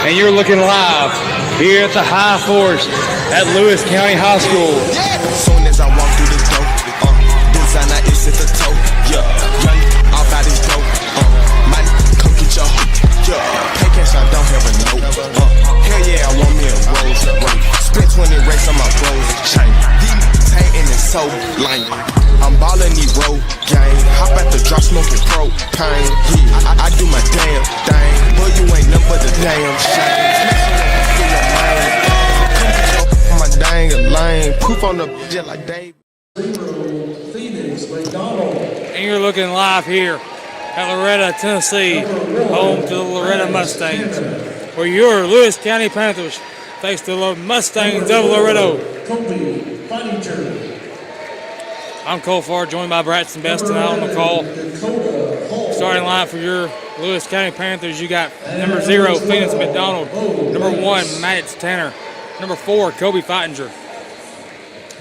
and you're looking live here at the High Force at Lewis County High School. As soon as I walk through the door, designer is at the toe. Yeah, young, all about this dope. Man, come get your pay cash, I don't have a note. Hell yeah, I want me a rose. Split 20 race on my rose chain. These and it's so lame. I'm ballin' these road game. Hop at the drop smoking propane. Yeah, I do my damn thing. Boy, you ain't nothing but the damn shame. My dang a lane. Poof on the jet like Dave. And you're looking live here at Loretto, Tennessee, home to the Loretto Mustangs, where your Lewis County Panthers face the Mustangs of Loretto. I'm Cole Farr, joined by Braxton Best and Alan McCall. Starting line for your Lewis County Panthers, you got number 0, Phoenix McDonald, number 1, Matt Tanner, number 4, Kobe Feitinger,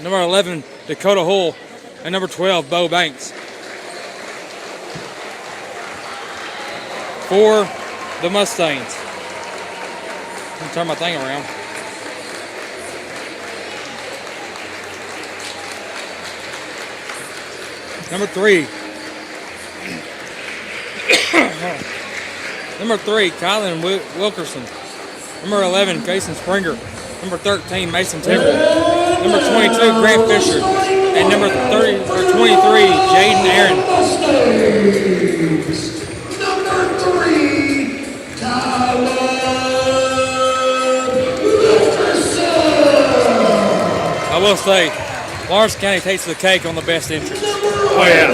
number 11, Dakota Hull, and number 12, Bo Banks. For the Mustangs. Let me turn my thing around. Number 3. Number 3, Kylan Wilkerson. Number 11, Jason Springer. Number 13, Mason Timber. Number 22, Grant Fisher. And number 23, Jaden Aaron. Number 3, Kylan Wilkerson. I will say, Lawrence County takes the cake on the best entrance. Oh, yeah.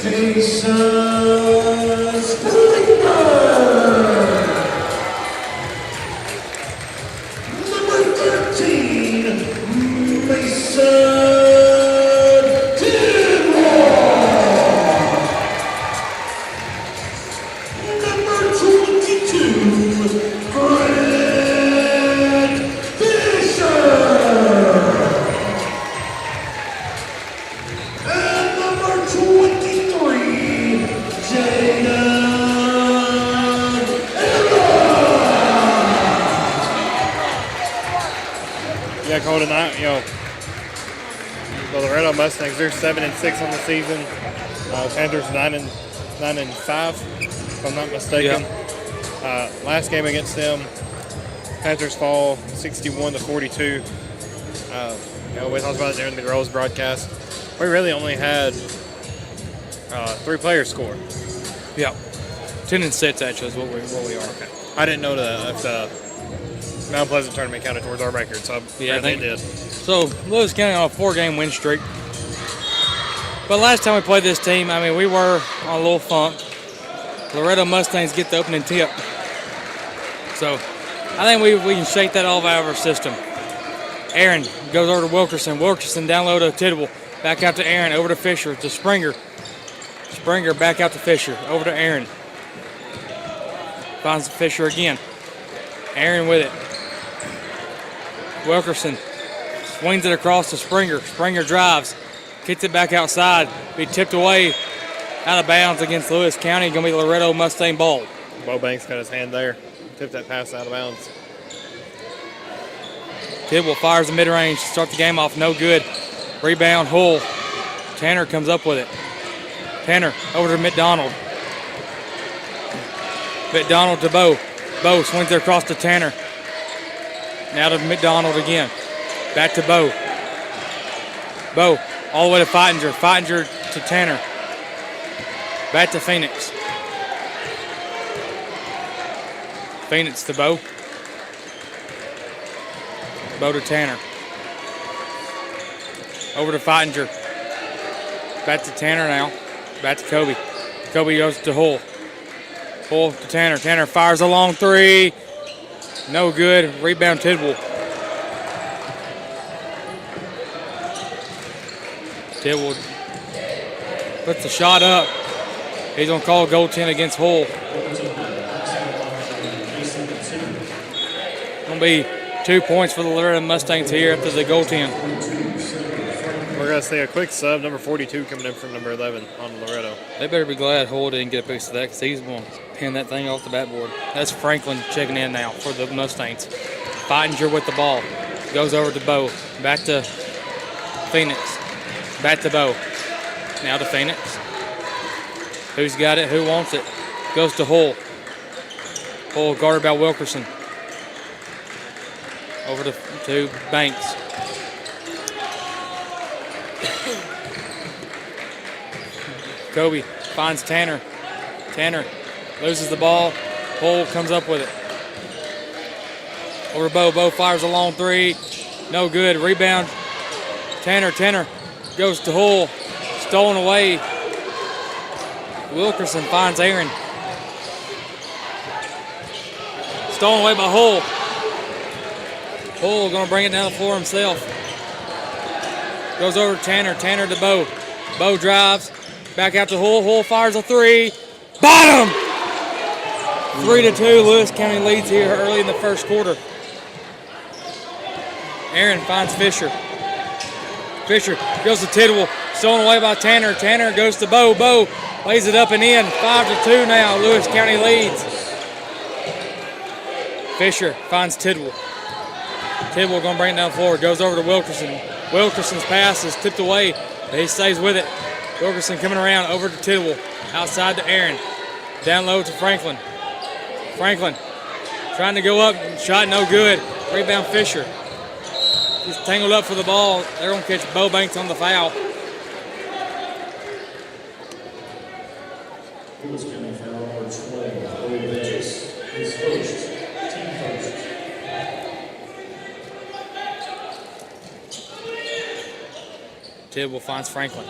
Jason Springer. Number 13, Mason Tidwell. Number 22, Grant Fisher. And number 23, Jaden Yeah, Cole, tonight, the Loretto Mustangs, they're 7-6 on the season. Panthers 9-5, if I'm not mistaken. Yeah. Last game against them, Panthers fall 61-42. We talked about it during the girls' broadcast. We really only had 3 players score. Yeah. 10 and 6 actually is what we are. Okay. I didn't know if the Mount Pleasant tournament counted towards our record, so Yeah, I think they did. So Lewis County on a 4-game win streak. But last time we played this team, we were on a little funk. Loretto Mustangs get the opening tip. So I think we can shake that all out of our system. Aaron goes over to Wilkerson. Wilkerson down low to Tidwell. Back out to Aaron. Over to Fisher. To Springer. Springer back out to Fisher. Over to Aaron. Finds Fisher again. Aaron with it. Wilkerson swings it across to Springer. Springer drives. Kicks it back outside. Be tipped away out of bounds against Lewis County. Going to be Loretto Mustang ball. Bo Banks got his hand there. Tipped that pass out of bounds. Tidwell fires the mid-range to start the game off. No good. Rebound, Hull. Tanner comes up with it. Tanner over to McDonald. McDonald to Bo. Bo swings it across to Tanner. Now to McDonald again. Back to Bo. Bo all the way to Feitinger. Feitinger to Tanner. Back to Phoenix. Phoenix to Bo. Bo to Tanner. Over to Feitinger. Back to Tanner now. Back to Kobe. Kobe goes to Hull. Hull to Tanner. Tanner fires a long 3. No good. Rebound Tidwell. Tidwell puts the shot up. He's going to call goaltend against Hull. Going to be 2 points for the Loretto Mustangs here after the goaltend. we're going to see a quick sub, number 42 coming in from number 11 on Loretto. They better be glad Hoyle didn't get a piece of that because he's going to pin that thing off the backboard. That's Franklin checking in now for the Mustangs. Feidinger with the ball. Goes over to Bo. Back to Phoenix. Back to Bo. Now to Phoenix. Who's got it? Who wants it? Goes to Hull. Hull guarded by Wilkerson. Over to Banks. Kobe finds Tanner. Tanner loses the ball. Hull comes up with it. Over to Bo. Bo fires a long three. No good. Rebound. Tanner goes to Hull. Stolen away. Wilkerson finds Aaron. Stolen away by Hull. Hull going to bring it down the floor himself. Goes over to Tanner. Tanner to Bo. Bo drives. Back out to Hull. Hull fires a three. Bottom! 3-2. Lewis County leads here early in the first quarter. Aaron finds Fisher. Fisher goes to Tidwell. Stolen away by Tanner. Tanner goes to Bo. Bo lays it up and in. 5-2 now. Lewis County leads. Fisher finds Tidwell. Tidwell going to bring it down the floor. Goes over to Wilkerson. Wilkerson's pass is tipped away, but he stays with it. Wilkerson coming around over to Tidwell. Outside to Aaron. Down low to Franklin. Franklin trying to go up. Shot no good. Rebound Fisher. He's tangled up for the ball. They're going to catch Bo Banks on the foul. Lewis County foul number 12, Bo Banks. His first, team first. Tidwell finds Franklin.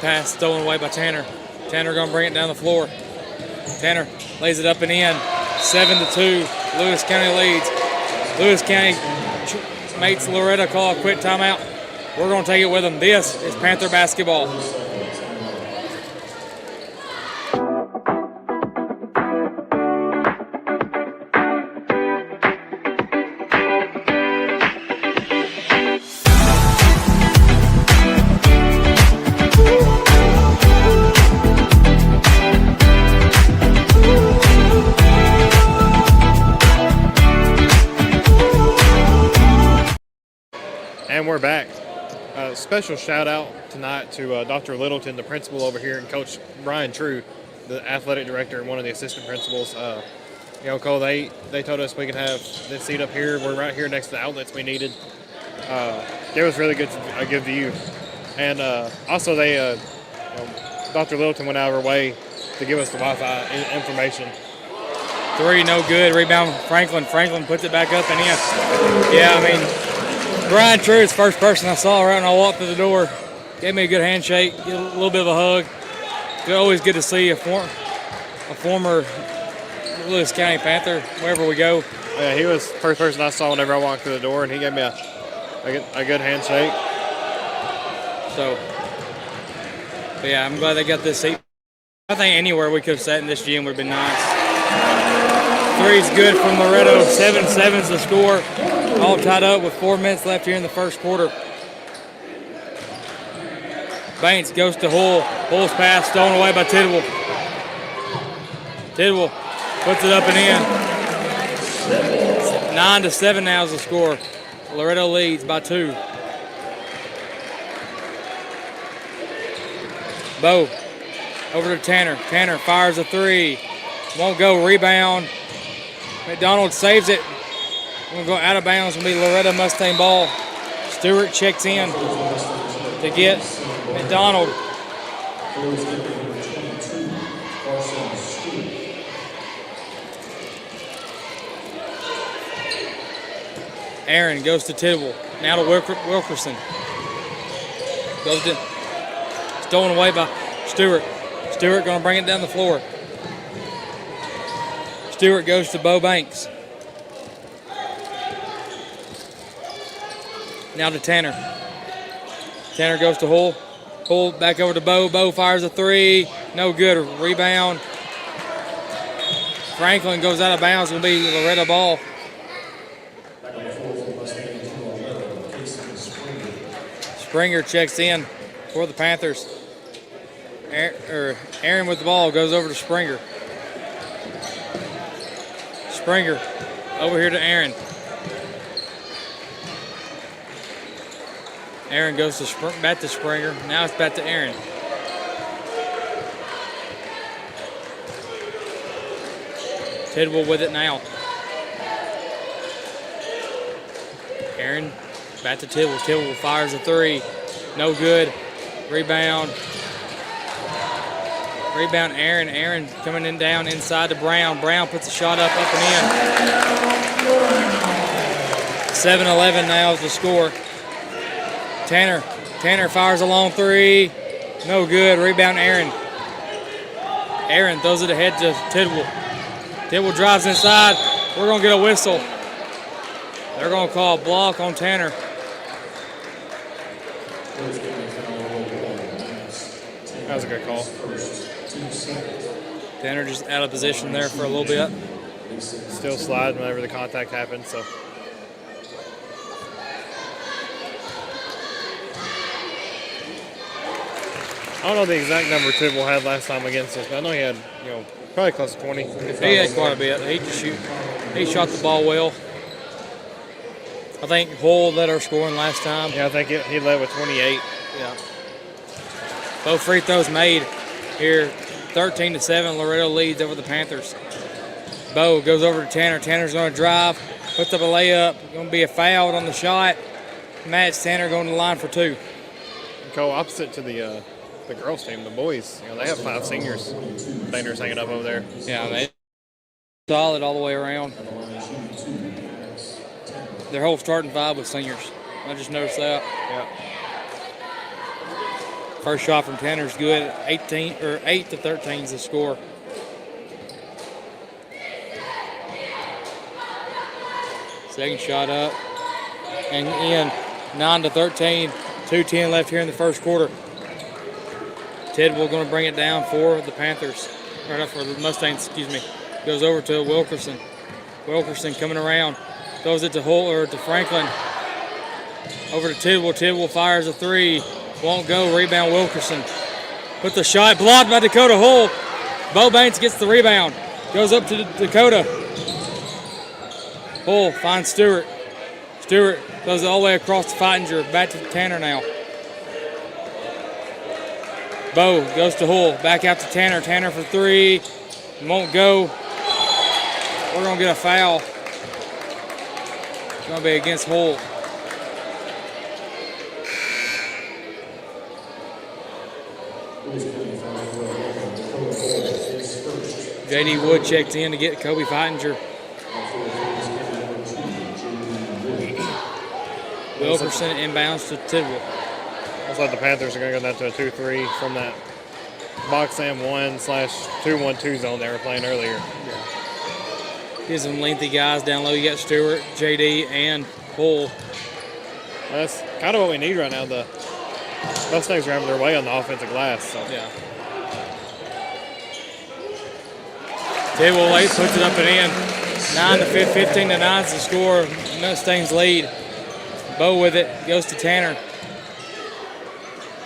Pass stolen away by Tanner. Tanner going to bring it down the floor. Tanner lays it up and in. 7-2. Lewis County leads. Lewis County makes Loretto call a quick timeout. We're going to take it with them. This is Panther basketball. And we're back. Special shout out tonight to Dr. Littleton, the principal over here, and Coach Brian True, the athletic director and one of the assistant principals. Cole, they told us we could have this seat up here. We're right here next to the outlets we needed. It was really good, a good view. And also Dr. Littleton went out of her way to give us the Wi-Fi information. Three, no good. Rebound Franklin. Franklin puts it back up and in. Yeah, I mean, Brian True is the first person I saw right when I walked through the door. Gave me a good handshake, a little bit of a hug. It's always good to see a former Lewis County Panther wherever we go. Yeah, he was the first person I saw whenever I walked through the door, and he gave me a good handshake. So, but yeah, I'm glad they got this seat. I think anywhere we could have sat in this gym would have been nice. Three's good from Loretto. 7-7's the score. All tied up with 4 minutes left here in the first quarter. Banks goes to Hull. Hull's pass stolen away by Tidwell. Tidwell puts it up and in. 9-7 now is the score. Loretto leads by 2. Bo over to Tanner. Tanner fires a three. Won't go. Rebound. McDonald saves it. We're going to go out of bounds. It's going to be Loretto Mustang ball. Stewart checks in to get McDonald. Aaron goes to Tidwell. Now to Wilkerson. Goes to stolen away by Stewart. Stewart going to bring it down the floor. Stewart goes to Bo Banks. Now to Tanner. Tanner goes to Hull. Hull back over to Bo. Bo fires a three. No good. Rebound. Franklin goes out of bounds. It'll be Loretto ball. Springer checks in for the Panthers. Aaron with the ball goes over to Springer. Springer over here to Aaron. Aaron goes to back to Springer. Now it's back to Aaron. Tidwell with it now. Aaron back to Tidwell. Tidwell fires a three. No good. Rebound. Rebound Aaron. Aaron coming in down inside to Brown. Brown puts a shot up and in. 7-11 now is the score. Tanner fires a long three. No good. Rebound Aaron. Aaron throws it ahead to Tidwell. Tidwell drives inside. We're going to get a whistle. They're going to call a block on Tanner. That was a good call. Tanner just out of position there for a little bit. Still sliding whenever the contact happens. So I don't know the exact number Tidwell had last time against us, but I know he had, probably close to 20. He had quite a bit. He could shoot. He shot the ball well. I think Hull led our scoring last time. Yeah, I think he led with 28. Yeah. Both free throws made here. 13-7. Loretto leads over the Panthers. Bo goes over to Tanner. Tanner's going to drive. Puts up a layup. Going to be a foul on the shot. Match Tanner going to the line for two. Go opposite to the girls team, the boys. They have 5 seniors. Tanner's hanging up over there. Yeah, they solid all the way around. Their whole starting five was seniors. I just noticed that. Yeah. First shot from Tanner's good. 8-13 is the score. Second shot up and in. 9-13. 2:10 left here in the first quarter. Tidwell going to bring it down for the Panthers. Right up for the Mustangs, excuse me. Goes over to Wilkerson. Wilkerson coming around. Throws it to Hull or to Franklin. Over to Tidwell. Tidwell fires a three. Won't go. Rebound Wilkerson. Put the shot blocked by Dakota Hull. Bo Baines gets the rebound. Goes up to Dakota. Hull finds Stewart. Stewart goes all the way across to Fittinger. Back to Tanner now. Bo goes to Hull. Back out to Tanner. Tanner for three. Won't go. We're going to get a foul. It's going to be against Hull. J.D. Wood checked in to get Kobe Fittinger. Wilkerson inbounds to Tidwell. Looks like the Panthers are going to go down to a 2-3 from that box and 1/2-1-2 zone they were playing earlier. Here's some lengthy guys down low. You got Stewart, J.D., and Hull. That's kind of what we need right now. The Mustangs are having their way on the offensive glass. So. Yeah. Tidwell late puts it up and in. 15-9 is the score. Mustangs lead. Bo with it. Goes to Tanner.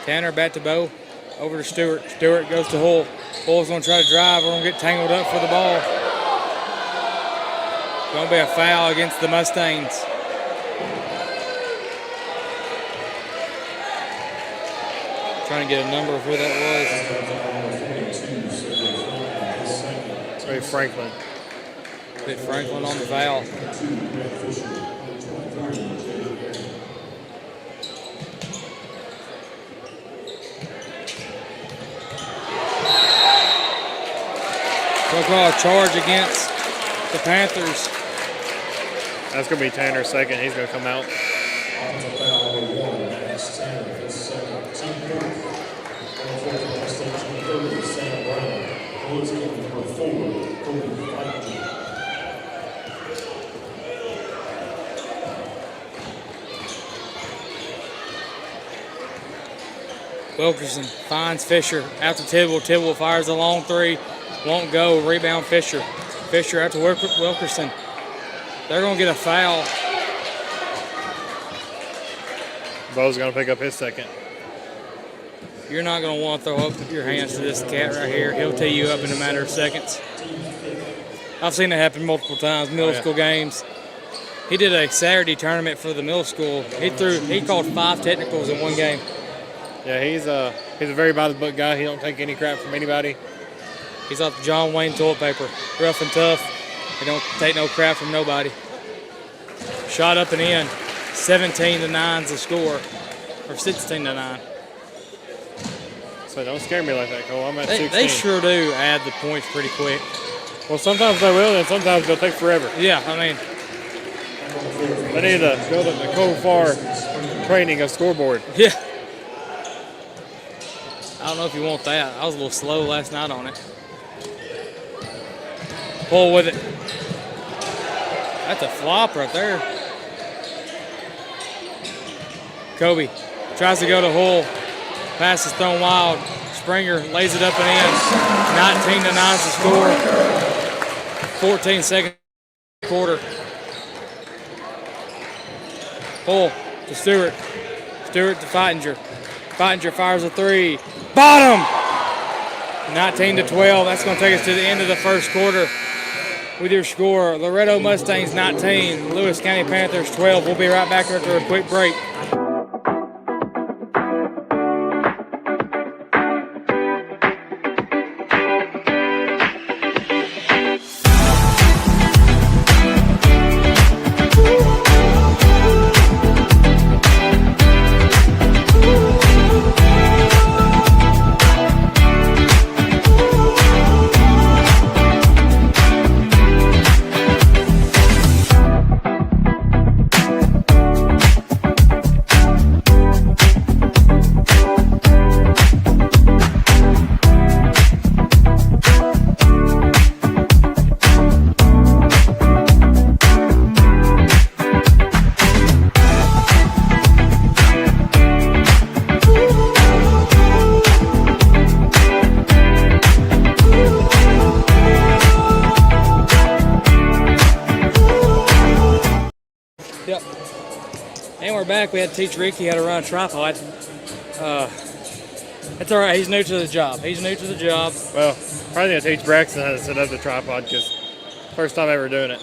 Tanner back to Bo. Over to Stewart. Stewart goes to Hull. Hull's going to try to drive. We're going to get tangled up for the ball. Going to be a foul against the Mustangs. Trying to get a number of who that was. It's going to be Franklin. Hit Franklin on the foul. They'll call a charge against the Panthers. That's going to be Tanner's second. He's going to come out. Wilkerson finds Fisher out to Tidwell. Tidwell fires a long three. Won't go. Rebound Fisher. Fisher out to Wilkerson. They're going to get a foul. Bo's going to pick up his second. You're not going to want to throw up your hands to this cat right here. He'll tee you up in a matter of seconds. I've seen it happen multiple times, middle school games. He did a Saturday tournament for the middle school. He called 5 technicals in one game. Yeah, he's a very by the book guy. He don't take any crap from anybody. He's like John Wayne toilet paper, rough and tough. He don't take no crap from nobody. Shot up and in, 17-9's the score, or 16-9. So don't scare me like that, Cole. I'm at 16. They sure do add the points pretty quick. Well, sometimes they will, and sometimes they'll take forever. Yeah, I mean, They need to build up the Cole Farr training of scoreboard. yeah. I don't know if you want that. I was a little slow last night on it. Pull with it. That's a flop right there. Kobe tries to go to Hull. Pass is thrown wild. Springer lays it up and in. 19-9 is the score. 14 seconds quarter. Hull to Stewart. Stewart to Feitinger. Feitinger fires a 3. Bottom! 19-12. That's going to take us to the end of the first quarter. With your score, Loretto Mustangs 19, Lewis County Panthers 12. We'll be right back after a quick break. Yep. And we're back. We had to teach Ricky how to run a tripod. That's all right. He's new to the job. Well, probably going to teach Braxton how to set up the tripod because first time ever doing it.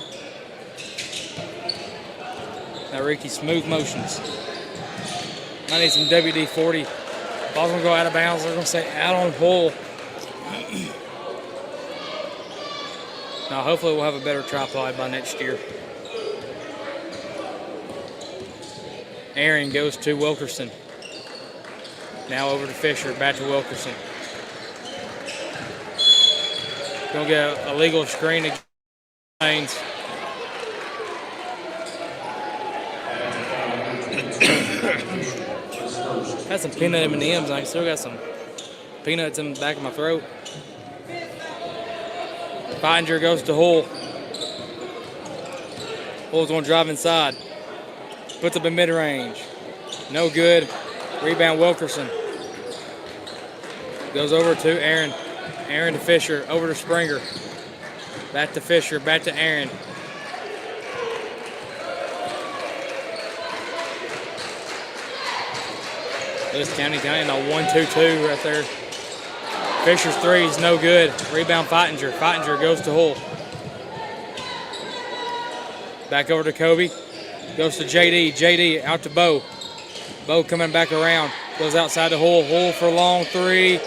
Now Ricky, smooth motions. I need some WD-40. Ball's going to go out of bounds. They're going to say out on hole. Now hopefully we'll have a better tripod by next year. Aaron goes to Wilkerson. Now over to Fisher, back to Wilkerson. Gonna get a legal screen against Haynes. Had some peanut M&Ms, and I still got some peanuts in the back of my throat. Feitinger goes to Hull. Hull's gonna drive inside. Puts up in mid-range. No good. Rebound Wilkerson. Goes over to Aaron. Aaron to Fisher. Over to Springer. Back to Fisher. Back to Aaron. Lewis County down in a 1-2-2 right there. Fisher's 3 is no good. Rebound Feitinger. Feitinger goes to Hull. Back over to Kobe. Goes to JD. JD out to Bo. Bo coming back around. Goes outside to Hull. Hull for long 3.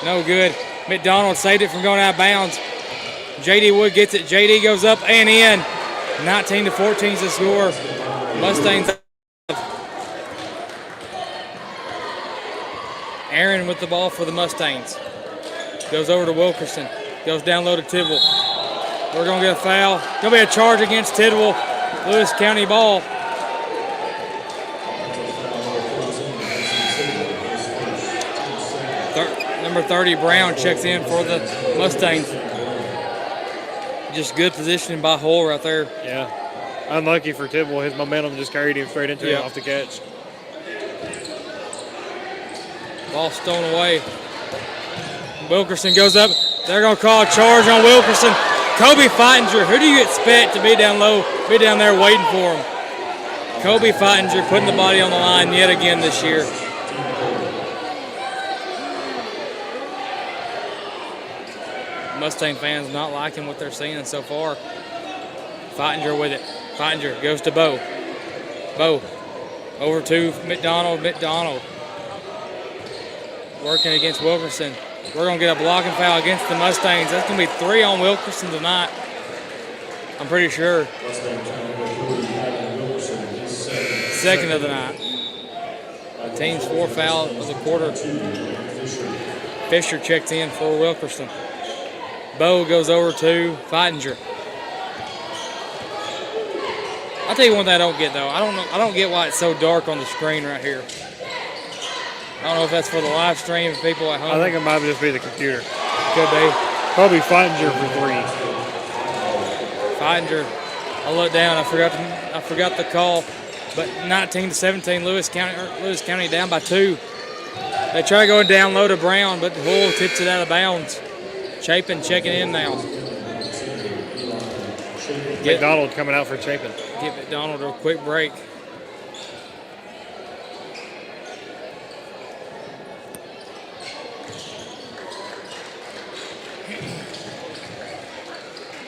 No good. McDonald saved it from going out of bounds. JD Wood gets it. JD goes up and in. 19-14 is the score. Mustangs. Aaron with the ball for the Mustangs. Goes over to Wilkerson. Goes down low to Tidwell. We're going to get a foul. Going to be a charge against Tidwell. Lewis County ball. Number 30, Brown, checks in for the Mustangs. Just good positioning by Hull right there. Yeah. Unlucky for Tidwell. His momentum just carried him straight into it off the catch. Ball stolen away. Wilkerson goes up. They're going to call a charge on Wilkerson. Kobe Feitinger, who do you expect to be down low, be down there waiting for him? Kobe Fittinger putting the body on the line yet again this year. Mustang fans not liking what they're seeing so far. Fittinger with it. Fittinger goes to Bo. Bo over to McDonald. McDonald working against Wilkerson. We're going to get a blocking foul against the Mustangs. That's going to be 3 on Wilkerson tonight. I'm pretty sure. Second of the night. Team's 4th foul of the quarter. Fisher checks in for Wilkerson. Bo goes over to Fittinger. I'll tell you one thing I don't get though. I don't get why it's so dark on the screen right here. I don't know if that's for the live stream for people at home. I think it might just be the computer. Could be. Probably Fittinger for 3. Fittinger. I looked down. I forgot the call. But 19-17, Lewis County down by 2. They try going down low to Brown, but Hull tips it out of bounds. Chapin checking in now. McDonald coming out for Chapin. Get McDonald a quick break.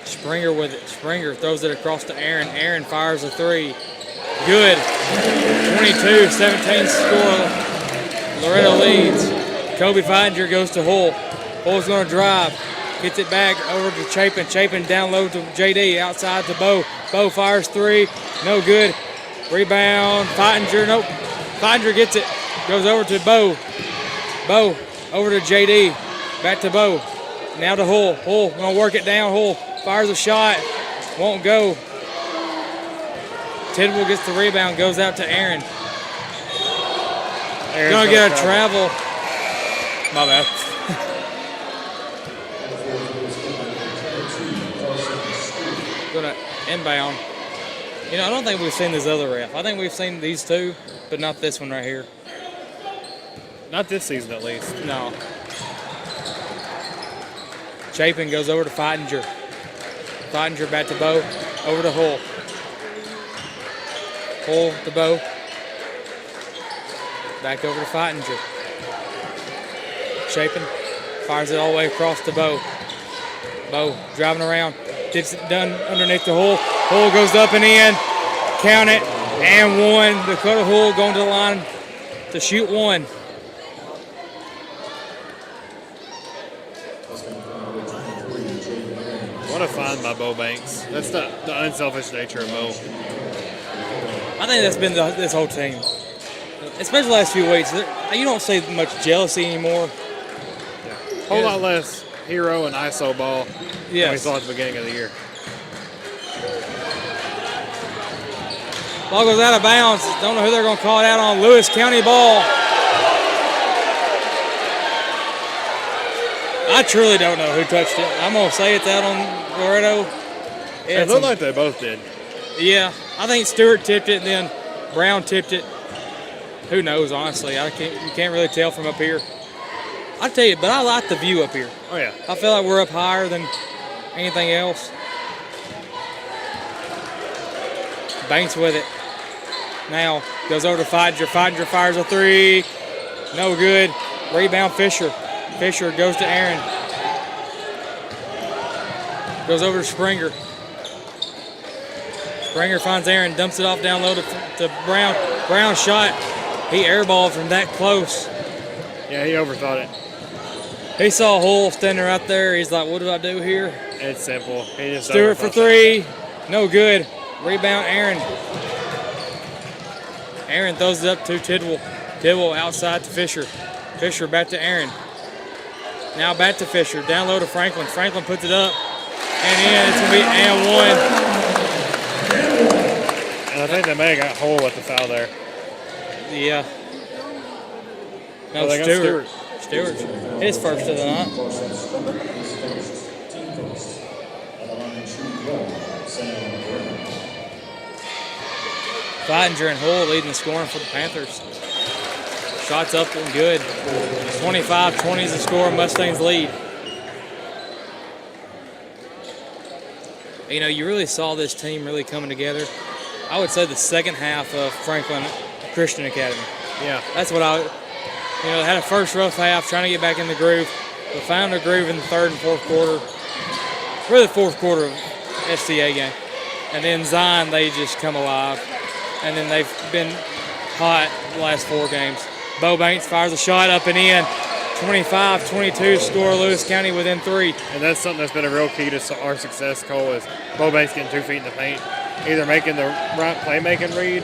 Springer with it. Springer throws it across to Aaron. Aaron fires a 3. Good. 22-17 score. Loretto leads. Kobe Fittinger goes to Hull. Hull's going to drive. Gets it back over to Chapin. Chapin down low to JD. Outside to Bo. Bo fires 3. No good. Rebound. Fittinger. Nope. Fittinger gets it. Goes over to Bo. Bo over to JD. Back to Bo. Now to Hull. Hull going to work it down. Hull fires a shot. Won't go. Tidwell gets the rebound. Goes out to Aaron. Aaron's Gonna get a travel. My bad. Gonna inbound. You know, I don't think we've seen this other ref. I think we've seen these 2, but not this one right here. Not this season, at least. No. Chapin goes over to Fittinger. Fittinger back to Bo. Over to Hull. Hull to Bo. Back over to Fittinger. Chapin fires it all the way across to Bo. Bo driving around. Gets it done underneath the Hull. Hull goes up and in. Count it. And 1. Dakota Hull going to the line to shoot 1. What a find by Bo Banks. That's the unselfish nature of Bo. I think that's been this whole team. Especially the last few weeks. You don't see much jealousy anymore. Yeah. Whole lot less hero and ISO ball than we saw at the beginning of the year. Ball goes out of bounds. Don't know who they're going to call it out on. Lewis County ball. I truly don't know who touched it. I'm going to say it's out on Loretto. It looked like they both did. Yeah, I think Stewart tipped it, and then Brown tipped it. Who knows, honestly. You can't really tell from up here. I tell you, but I like the view up here. Oh, yeah. I feel like we're up higher than anything else. Banks with it. Now goes over to Fittinger. Fittinger fires a 3. No good. Rebound Fisher. Fisher goes to Aaron. Goes over to Springer. Springer finds Aaron. Dumps it off down low to Brown. Brown shot. He airballed from that close. Yeah, he overthought it. He saw Hull standing right there. He's like, what do I do here? It's simple. He just Stewart for 3. No good. Rebound Aaron. Aaron throws it up to Tidwell. Tidwell outside to Fisher. Fisher back to Aaron. Now back to Fisher. Down low to Franklin. Franklin puts it up. And in. It's going to be and 1. And I think they may have got Hull at the foul there. Yeah. No, they got Stewart. Stewart's his first of the night. Fittinger and Hull leading the scoring for the Panthers. Shots up and good. 25-20 is the score. Mustangs lead. You know, you really saw this team really coming together I would say the second half of Franklin Christian Academy. Yeah. That's what had a first rough half trying to get back in the groove. We found a groove in the third and fourth quarter. Really the fourth quarter of SCA game. And then Zion, they just come alive. And then they've been hot the last 4 games. Bo Banks fires a shot up and in. 25-22 score, Lewis County within 3. And that's something that's been a real key to our success, Cole, is Bo Banks getting 2 feet in the paint, either making the right playmaking read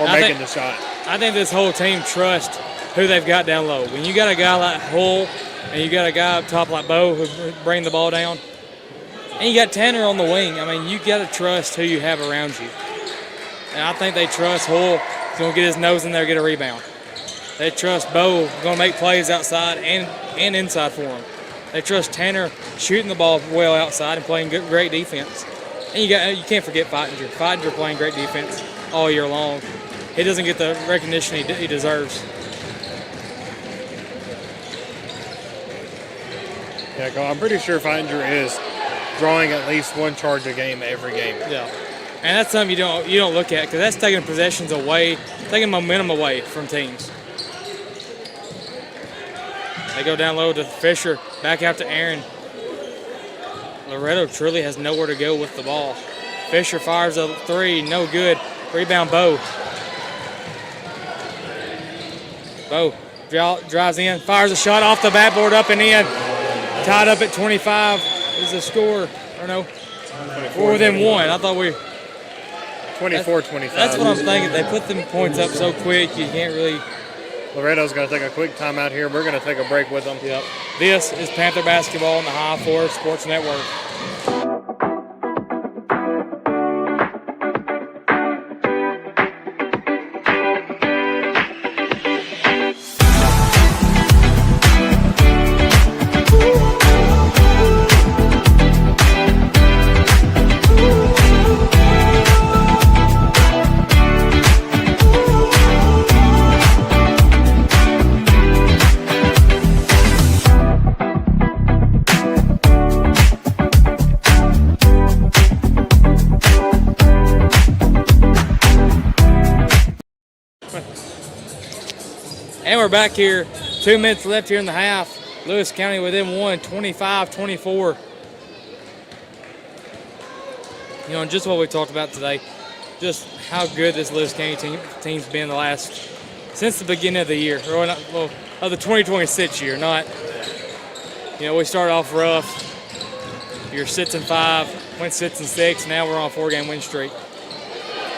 or making the shot. I think this whole team trusts who they've got down low. When you got a guy like Hull and you got a guy up top like Bo who bring the ball down, and you got Tanner on the wing, I mean, you got to trust who you have around you. And I think they trust Hull is going to get his nose in there and get a rebound. They trust Bo going to make plays outside and inside for him. They trust Tanner shooting the ball well outside and playing great defense. And you can't forget Feidinger. Feidinger playing great defense all year long. He doesn't get the recognition he deserves. Yeah, Cole, I'm pretty sure Feidinger is drawing at least 1 charge a game every game. Yeah, and that's something you don't look at because that's taking possessions away, taking momentum away from teams. They go down low to Fisher, back out to Aaron. Loretto truly has nowhere to go with the ball. Fisher fires a 3, no good. Rebound, Bo. Bo drives in, fires a shot off the backboard, up and in. Tied up at 25 is the score. Or no, we're within 1. I thought 24-25. That's what I'm thinking. They put them points up so quick, you can't really. Loretto's going to take a quick timeout here. We're going to take a break with them. Yep. This is Panther Basketball on the High Forest Sports Network. And we're back here. 2 minutes left here in the half. Lewis County within 1, 25-24. And just what we talked about today, just how good this Lewis County team's been since the beginning of the year, or not, well, of the 2026 year. Not, we started off rough. You're 6-5, went 6-6. Now we're on a 4-game win streak.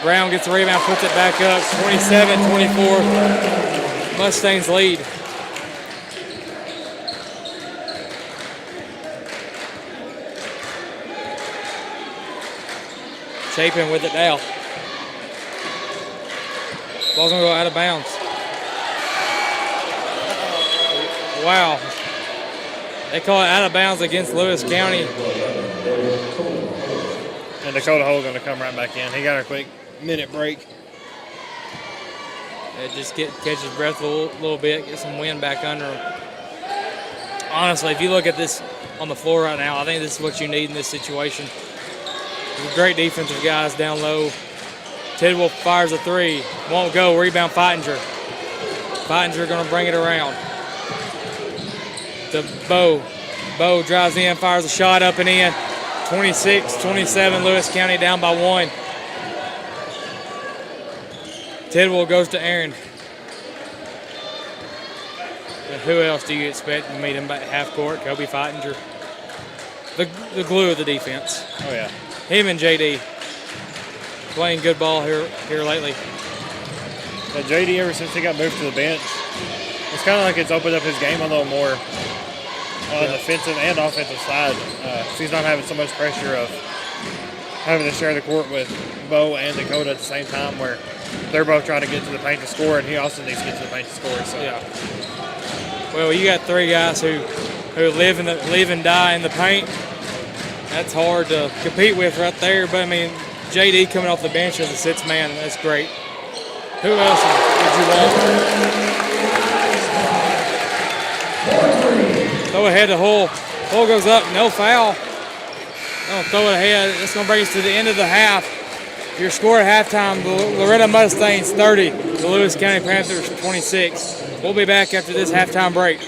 Brown gets the rebound, puts it back up, 27-24. Mustangs lead. Chapin with it now. Ball's gonna go out of bounds. Wow. They call it out of bounds against Lewis County. And Dakota Hull going to come right back in. He got a quick minute break. Just catch his breath a little bit, get some wind back under him. Honestly, if you look at this on the floor right now, I think this is what you need in this situation. Great defensive guys down low. Tidwell fires a 3. Won't go. Rebound, Feidinger. Feidinger going to bring it around. To Bo. Bo drives in, fires a shot up and in. 26-27, Lewis County down by 1. Tidwell goes to Aaron. And who else do you expect to meet him at half court? Kobe Feidinger. The glue of the defense. Oh, yeah. Him and JD playing good ball here lately. Yeah, JD, ever since he got moved to the bench, it's kind of like it's opened up his game a little more on the defensive and offensive side. So he's not having so much pressure of having to share the court with Bo and Dakota at the same time, where they're both trying to get to the paint to score, and he also needs to get to the paint to score. So yeah. Well, you got 3 guys who live and die in the paint. That's hard to compete with right there. But I mean, JD coming off the bench as a 6th man, that's great. Who else would you want? Throw ahead to Hull. Hull goes up, no foul. Don't throw it ahead. That's going to bring us to the end of the half. Your score at halftime, the Loretto Mustangs 30, the Lewis County Panthers 26. We'll be back after this halftime break.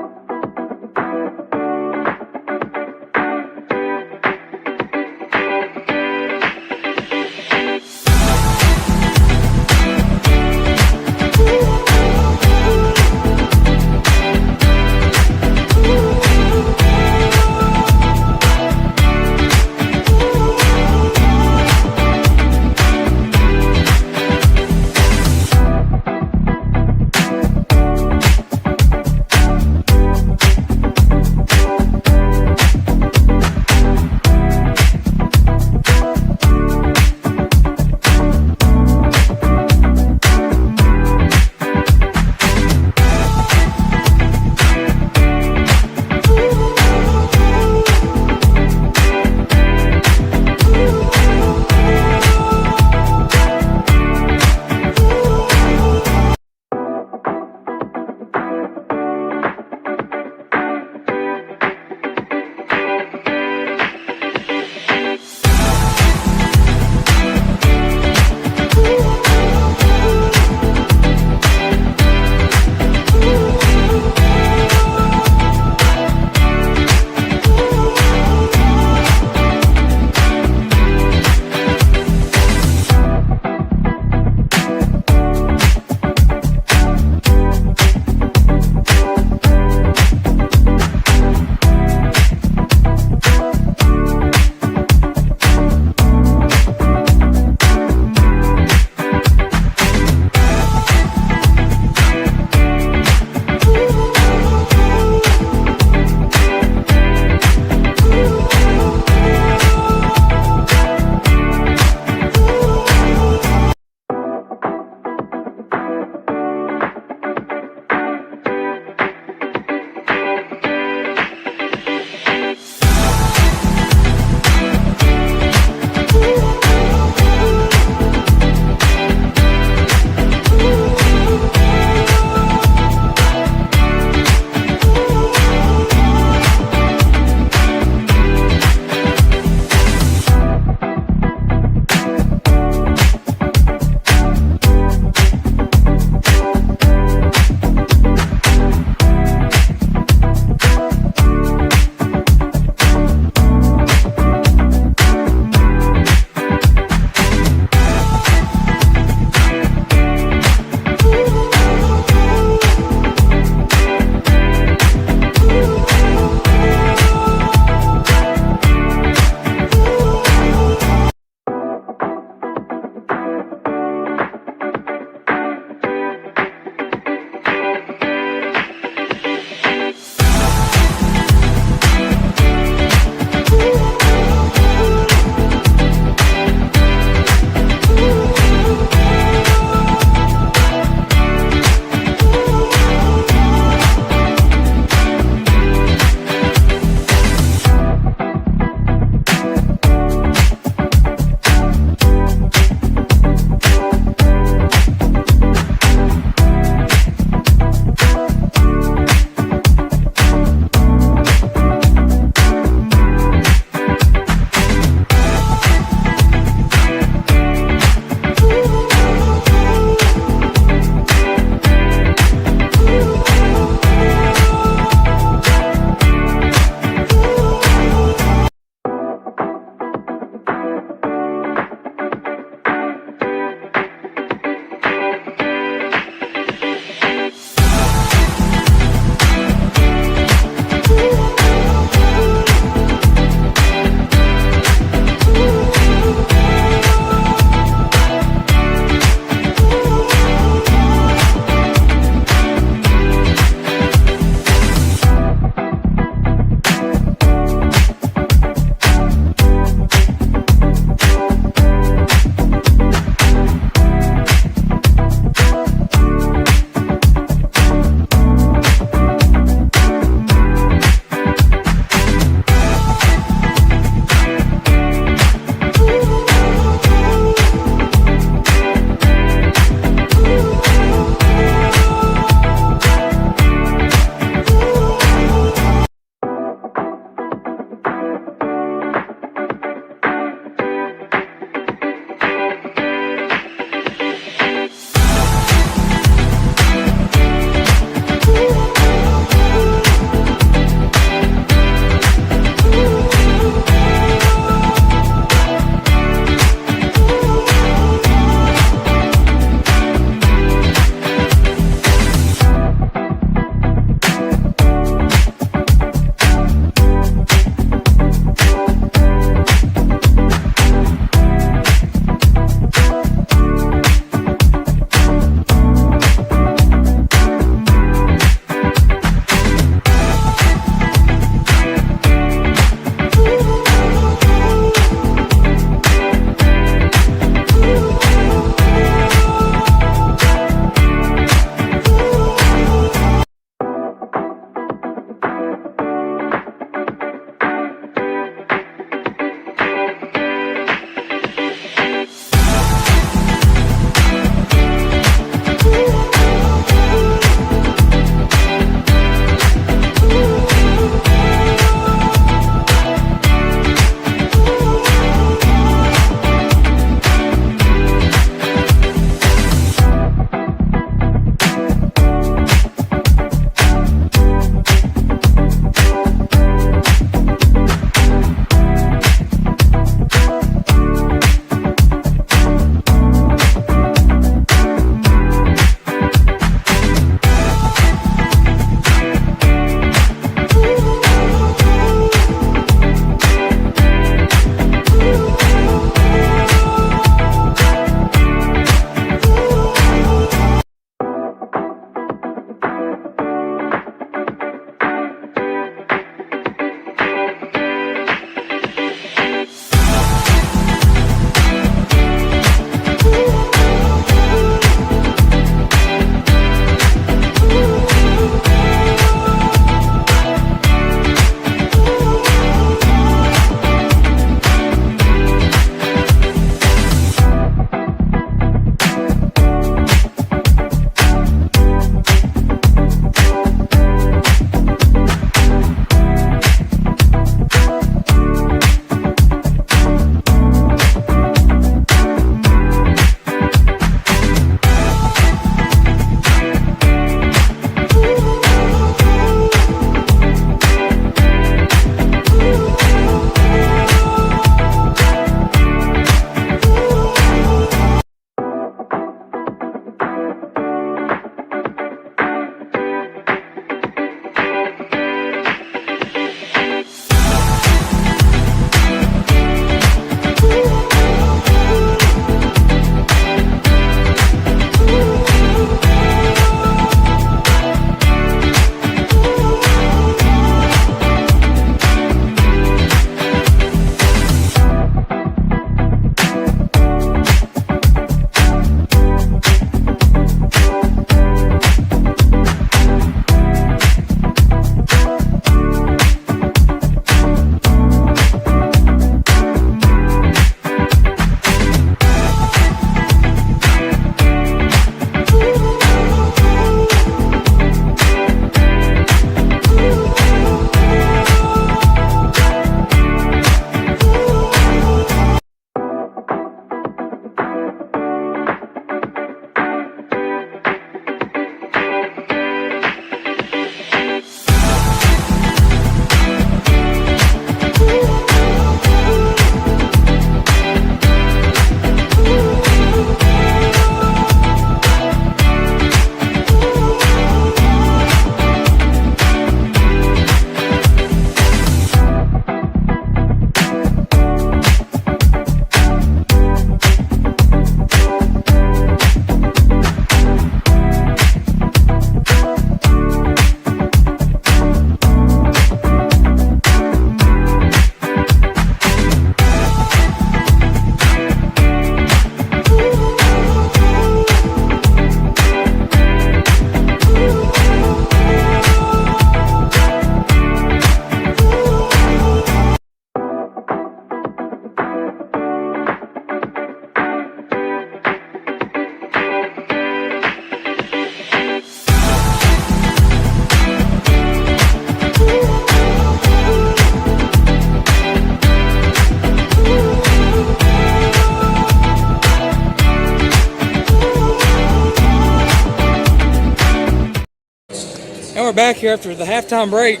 back here after the halftime break.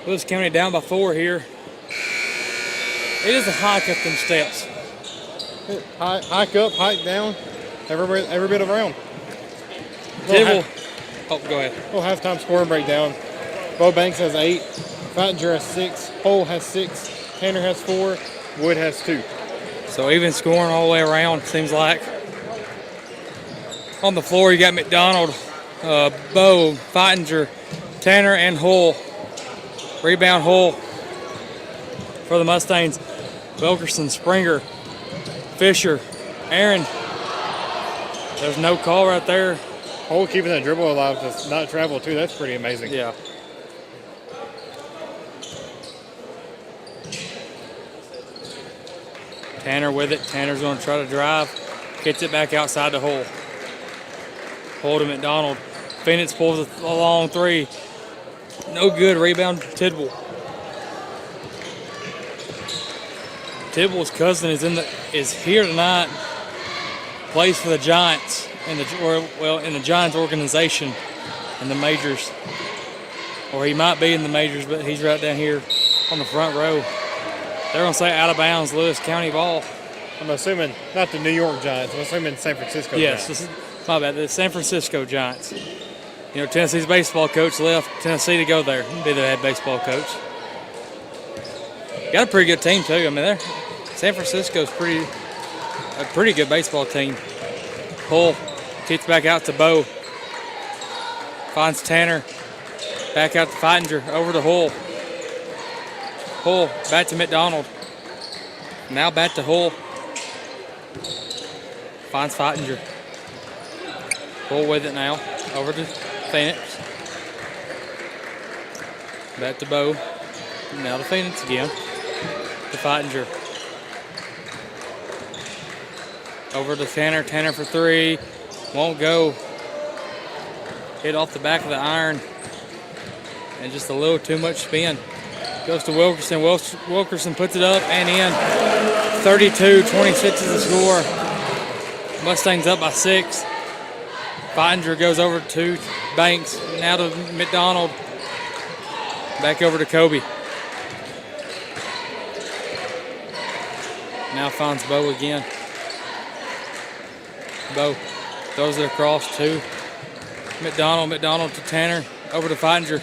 Lewis County down by 4 here. It is a hike up them steps. Hike up, hike down, every bit around. Tidwell. Oh, go ahead. Little halftime score breakdown. Bo Banks has 8. Fattinger has 6. Hull has 6. Tanner has 4. Wood has 2. So even scoring all the way around, seems like. On the floor, you got McDonald, Bo, Fattinger, Tanner, and Hull. Rebound Hull for the Mustangs. Wilkerson, Springer, Fisher, Aaron. There's no call right there. Hull keeping that dribble alive to not travel too. That's pretty amazing. Yeah. Tanner with it. Tanner's going to try to drive. Gets it back outside the hole. Hold to McDonald. Phoenix pulls a long 3. No good. Rebound Tidwell. Tidwell's cousin is here tonight. Plays for the Giants in the Giants organization in the majors. Or he might be in the majors, but he's right down here on the front row. They're going to say out of bounds, Lewis County ball. I'm assuming not the New York Giants. I'm assuming San Francisco Yes, Giants. this is my bad. The San Francisco Giants. You know, Tennessee's baseball coach left Tennessee to go there. Be the head baseball coach. Got a pretty good team too. I mean, San Francisco's a pretty good baseball team. Hull kicks back out to Bo. Finds Tanner. Back out to Fattinger. Over to Hull. Hull back to McDonald. Now back to Hull. Finds Fattinger. Hull with it now. Over to Phoenix. Back to Bo. Now to Phoenix again. To Fattinger. Over to Tanner. Tanner for 3. Won't go. Hit off the back of the iron. And just a little too much spin. Goes to Wilkerson. Wilkerson puts it up and in. 32-26 is the score. Mustangs up by 6. Fattinger goes over to Banks. Now to McDonald. Back over to Kobe. Now finds Bo again. Bo throws it across to McDonald. McDonald to Tanner. Over to Fattinger.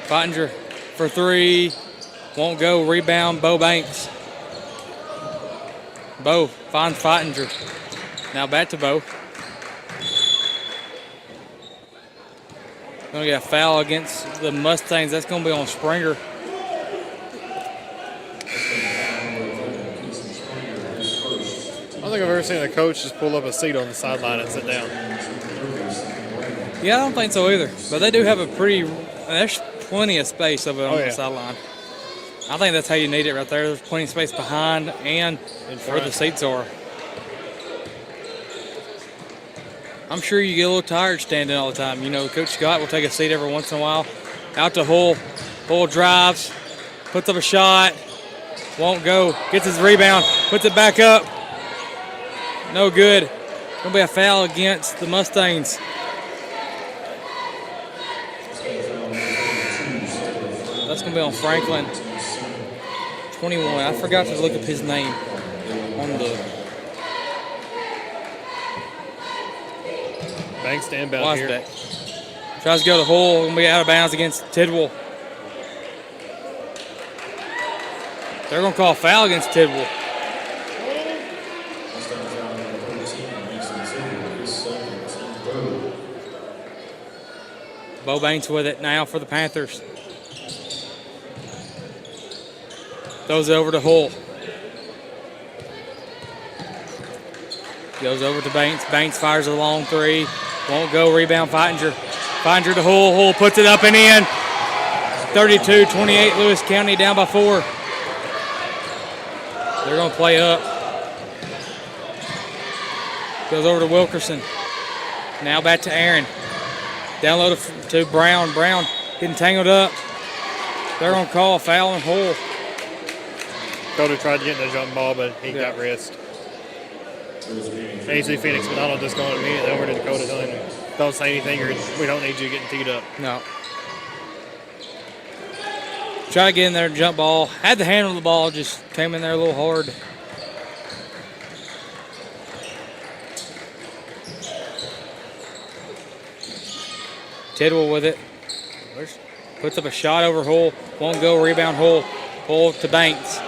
Fattinger for 3. Won't go. Rebound, Bo Banks. Bo finds Fattinger. Now back to Bo. Going to get a foul against the Mustangs. That's going to be on Springer. I don't think I've ever seen a coach just pull up a seat on the sideline and sit down. Yeah, I don't think so either. But they do have there's plenty of space over on the sideline. I think that's how you need it right there. There's plenty of space behind and where the seats are. I'm sure you get a little tired standing all the time. You know, Coach Scott will take a seat every once in a while. Out to Hull. Hull drives, puts up a shot, won't go, gets his rebound, puts it back up. No good. Going to be a foul against the Mustangs. That's going to be on Franklin. 21. I forgot to look up his name on the Banks to inbound here. Tries to go to Hull. Going to be out of bounds against Tidwell. They're going to call a foul against Tidwell. Bo Banks with it now for the Panthers. Throws it over to Hull. Goes over to Banks. Banks fires a long 3. Won't go. Rebound Fattinger. Fattinger to Hull. Hull puts it up and in. 32-28. Lewis County down by 4. They're going to play up. Goes over to Wilkerson. Now back to Aaron. Down low to Brown. Brown getting tangled up. They're going to call a foul on Hull. Dakota tried to get in the jump ball, but he got wrist. AC Phoenix McDonald just going immediately over to Dakota telling him don't say anything, or we don't need you getting teed up. No. Try to get in there, jump ball. Had the handle of the ball, just came in there a little hard. Tidwell with it. Puts up a shot over Hull. Won't go. Rebound Hull. Hull to Banks.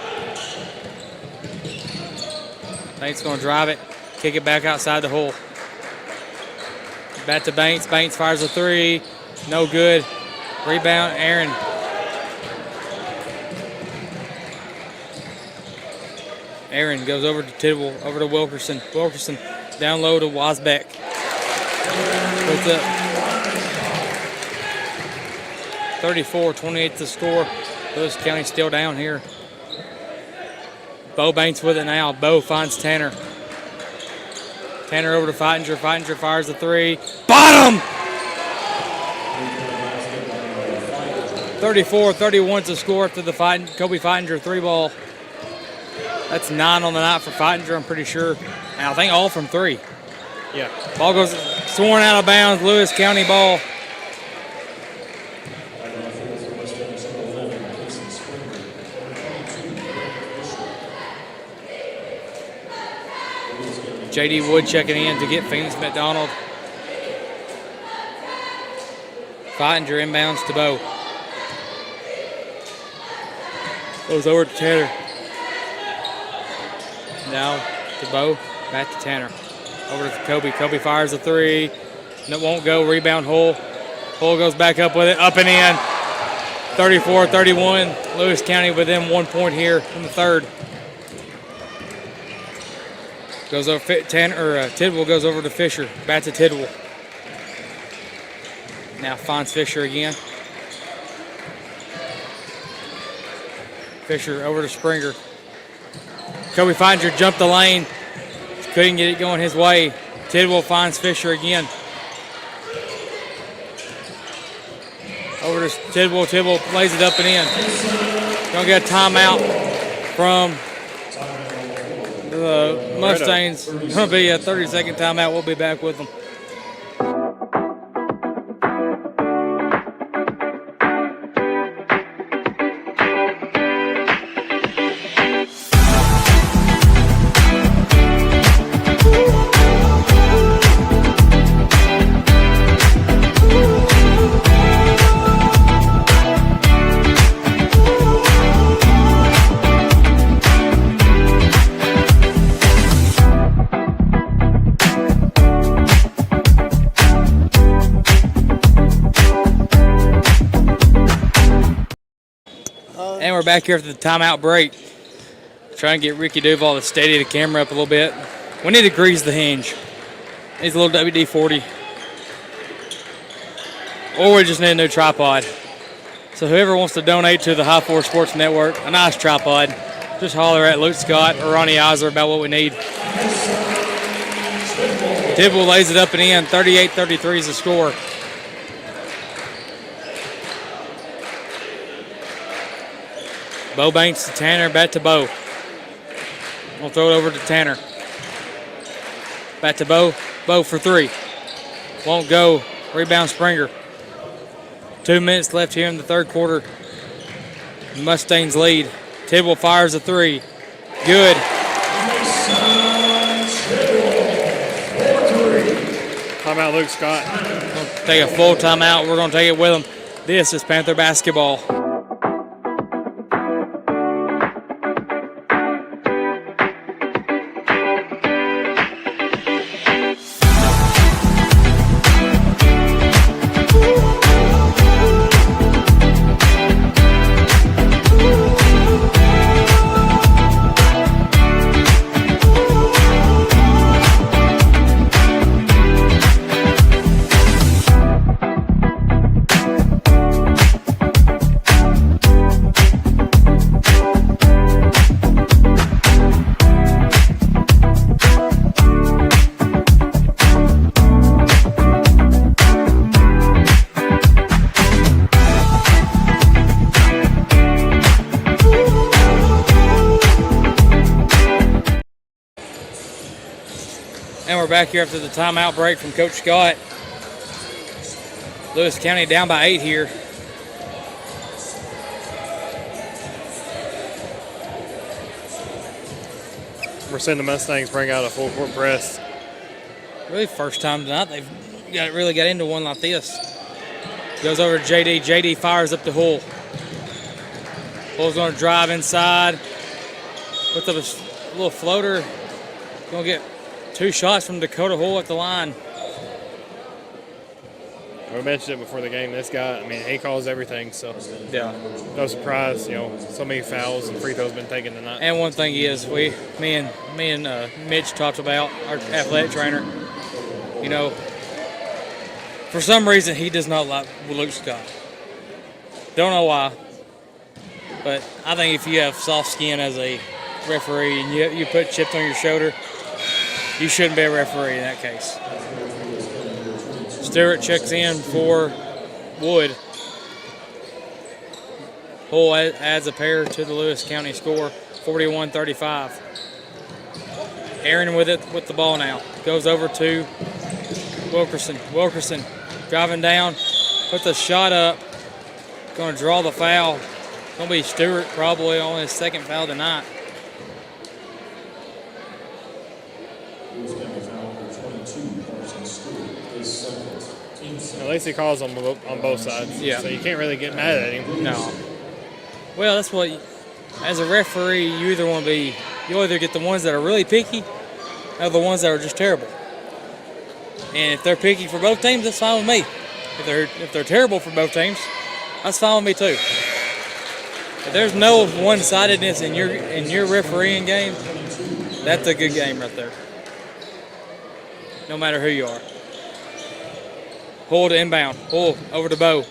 Banks going to drive it. Kick it back outside the Hull. Back to Banks. Banks fires a three. No good. Rebound Aaron. Aaron goes over to Tidwell. Over to Wilkerson. Wilkerson down low to Wasbeck. Puts up 34-28 to score. Lewis County still down here. Bo Banks with it now. Bo finds Tanner. Tanner over to Feitinger. Feitinger fires the three. Bottom! 34-31 to score after the Kobe Feitinger three ball. That's 9 on the night for Feitinger, I'm pretty sure. And I think all from three. Yeah. Ball goes sworn out of bounds. Lewis County ball. J.D. Wood checking in to get Phoenix McDonald. Feitinger inbounds to Bo. Goes over to Tanner. Now to Bo. Back to Tanner. Over to Kobe. Kobe fires a three. No, won't go. Rebound Hull. Hull goes back up with it. Up and in. 34-31. Lewis County within 1 point here in the third. Goes over Tidwell goes over to Fisher. Back to Tidwell. Now finds Fisher again. Fisher over to Springer. Kobe Feitinger jumped the lane. Couldn't get it going his way. Tidwell finds Fisher again. Over to Tidwell. Tidwell lays it up and in. Gonna get a timeout from the Mustangs. Gonna be a 30-second timeout. We'll be back with them. And we're back here after the timeout break. Trying to get Ricky Duval to steady the camera up a little bit. We need to grease the hinge. Needs a little WD-40. Or we just need a new tripod. So whoever wants to donate to the High Four Sports Network a nice tripod, just holler at Luke Scott or Ronnie Iser about what we need. Tidwell lays it up and in. 38-33 is the score. Bo Banks to Tanner, back to Bo. We'll throw it over to Tanner. Back to Bo. Bo for three. Won't go. Rebound Springer. 2 minutes left here in the third quarter. Mustangs lead. Tidwell fires a three. Good. Timeout, Luke Scott. We'll take a full timeout. We're going to take it with them. This is Panther basketball. And we're back here after the timeout break from Coach Scott. Lewis County down by 8 here. We're seeing the Mustangs bring out a full court press. Really first time tonight they've really got into one like this. Goes over to JD. JD fires up to Hull. Hull's going to drive inside. Puts up a little floater. Going to get 2 shots from Dakota Hull at the line. We mentioned it before the game. This guy, I mean, he calls everything, so Yeah. no surprise. You know, so many fouls and free throws been taken tonight. And one thing is, me and Mitch talked about our athletic trainer. You know, for some reason he does not like Luke Scott. Don't know why, but I think if you have soft skin as a referee and you put chips on your shoulder, you shouldn't be a referee in that case. Stewart checks in for Wood. Hull adds a pair to the Lewis County score, 41-35. Aaron with the ball now. Goes over to Wilkerson. Wilkerson driving down, puts a shot up. Going to draw the foul. Going to be Stewart probably on his second foul tonight. At least he calls on both sides. Yeah. So you can't really get mad at him. No. Well, that's what, as a referee, you either get the ones that are really picky or the ones that are just terrible. And if they're picky for both teams, that's fine with me. If they're terrible for both teams, that's fine with me too. If there's no one-sidedness in your refereeing game, that's a good game right there. No matter who you are. Hull to inbound. Hull over to Bo.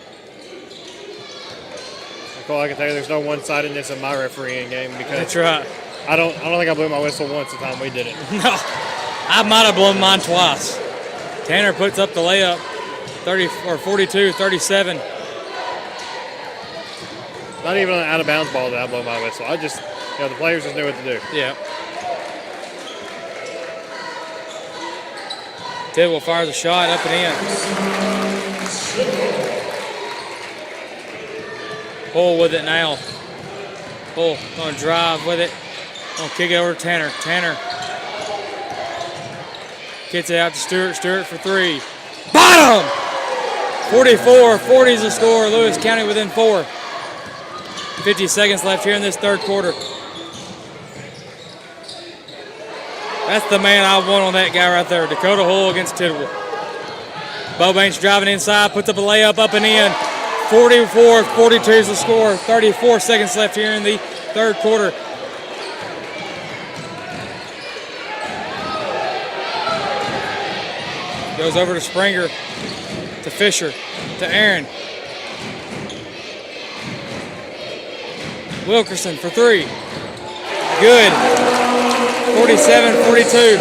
Well, I can tell you, there's no one-sidedness in my refereeing game because That's right. I don't think I blew my whistle once the time we did it. No, I might have blown mine twice. Tanner puts up the layup, 42-37. Not even on an out-of-bounds ball did I blow my whistle. The players just knew what to do. Yeah. Tidwell fires a shot up and in. Hull with it now. Hull going to drive with it. Going to kick it over to Tanner. Tanner gets it out to Stewart. Stewart for 3. Bottom! 44-40 is the score. Lewis County within 4. 50 seconds left here in this third quarter. That's the man I want on that guy right there. Dakota Hull against Tidwell. Bobanks driving inside, puts up a layup up and in. 44-42 is the score. 34 seconds left here in the third quarter. Goes over to Springer, to Fisher, to Aaron. Wilkerson for 3. Good. 47-42.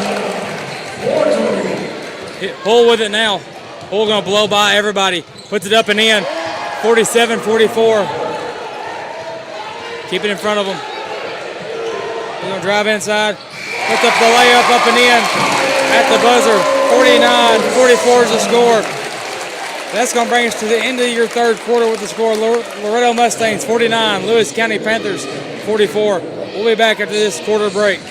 Hull with it now. Hull going to blow by everybody. Puts it up and in. 47-44. Keep it in front of them. He's going to drive inside. Puts up the layup up and in. At the buzzer. 49-44 is the score. That's going to bring us to the end of your third quarter with the score. Loretto Mustangs 49. Lewis County Panthers 44. We'll be back after this quarter break.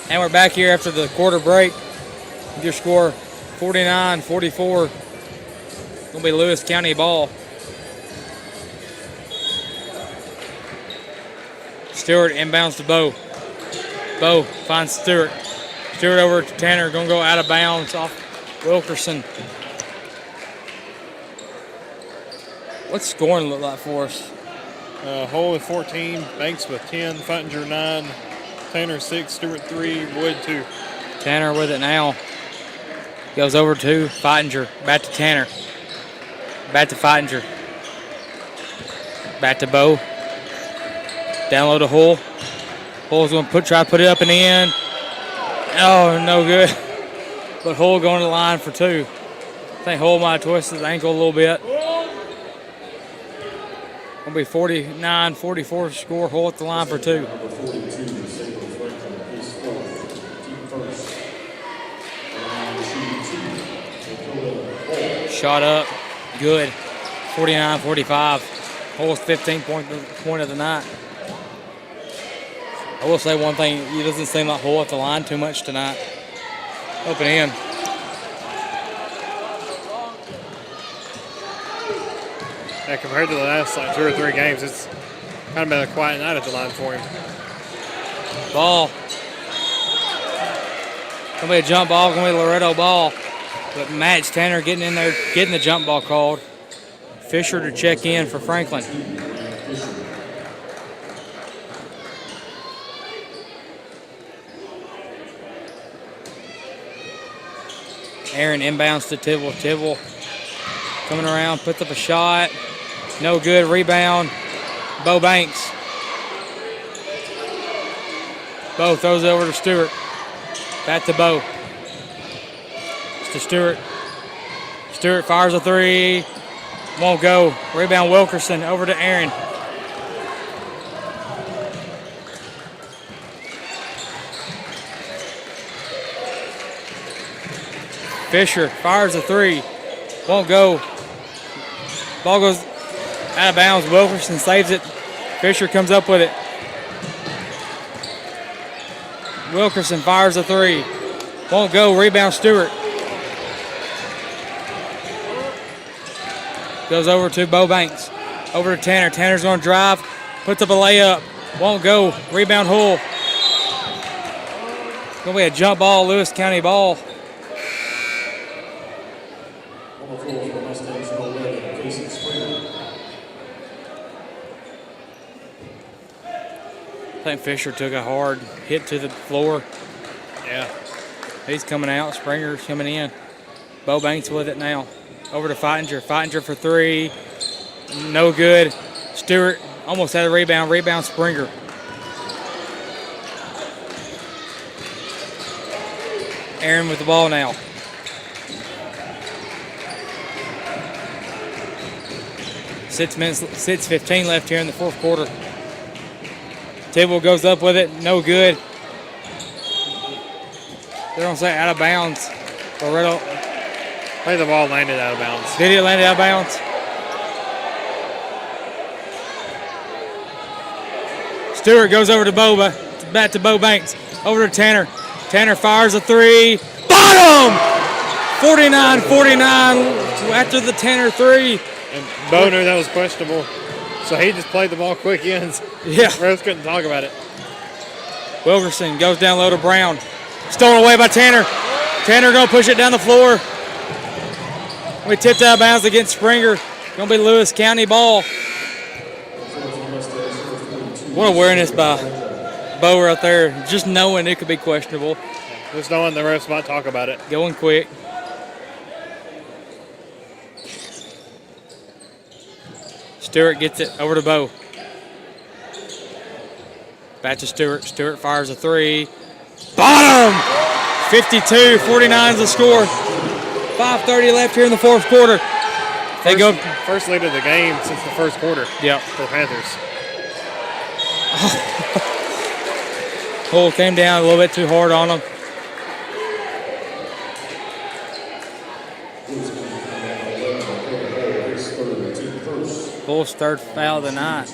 And we're back here after the quarter break. Your score 49-44. Gonna be Lewis County ball. Stewart inbounds to Bo. Bo finds Stewart. Stewart over to Tanner. Going to go out of bounds off Wilkerson. What's scoring look like for us? Hole with 14, Banks with 10, Futtinger 9, Tanner 6, Stewart 3, Wood 2. Tanner with it now. Goes over to Futtinger. Back to Tanner. Back to Futtinger. Back to Bo. Down low to Hull. Hull's going to try to put it up and in. Oh, no good. But Hull going to the line for 2. I think Hull might have twisted his ankle a little bit. Going to be 49-44 score. Hull at the line for 2. Number 42, Sabre Franklin, is fourth. Team first. And shooting 2, Shot up. Good. 49-45. Hull's 15th point of the night. I will say one thing. It doesn't seem like Hull at the line too much tonight. Open in. Yeah, compared to the last 2 or 3 games, it's kind of been a quiet night at the line for him. Ball. Gonna be a jump ball. Gonna be a Loretto ball. But Matt Tanner getting in there, getting the jump ball called. Fisher to check in for Franklin. Aaron inbounds to Tibble. Tibble coming around, puts up a shot. No good. Rebound. Bo Banks. Bo throws it over to Stewart. Back to Bo. It's to Stewart. Stewart fires a 3. Won't go. Rebound Wilkerson over to Aaron. Fisher fires a 3. Won't go. Ball goes out of bounds. Wilkerson saves it. Fisher comes up with it. Wilkerson fires a 3. Won't go. Rebound Stewart. Goes over to Bo Banks. Over to Tanner. Tanner's going to drive. Puts up a layup. Won't go. Rebound Hull. Going to be a jump ball. Lewis County ball. on the floor for the Mustangs, Loretto, Casey Springer. I think Fisher took a hard hit to the floor. Yeah. He's coming out. Springer's coming in. Bo Banks with it now. Over to Futtinger. Futtinger for 3. No good. Stewart almost had a rebound. Rebound Springer. Aaron with the ball now. Six 15 left here in the fourth quarter. Tibble goes up with it. No good. They're going to say out of bounds. Loretto. I think the ball landed out of bounds. Did it land out of bounds? Stewart goes over to Boba. Back to Bo Banks. Over to Tanner. Tanner fires a 3. Bottom! 49-49 after the Tanner 3. And Bo knew that was questionable, so he just played the ball quick ends. Yeah. Rose couldn't talk about it. Wilkerson goes down low to Brown. Stolen away by Tanner. Tanner going to push it down the floor. We tipped out of bounds against Springer. Going to be Lewis County ball. What awareness by Bo right there. Just knowing it could be questionable. Just knowing the refs might talk about it. Going quick. Stewart gets it over to Bo. Back to Stewart. Stewart fires a 3. Bottom! 52-49 is the score. 5:30 left here in the fourth quarter. They go First lead of the game since the first quarter. Yep. For the Panthers. Hull came down a little bit too hard on them. Hull's third foul of the night.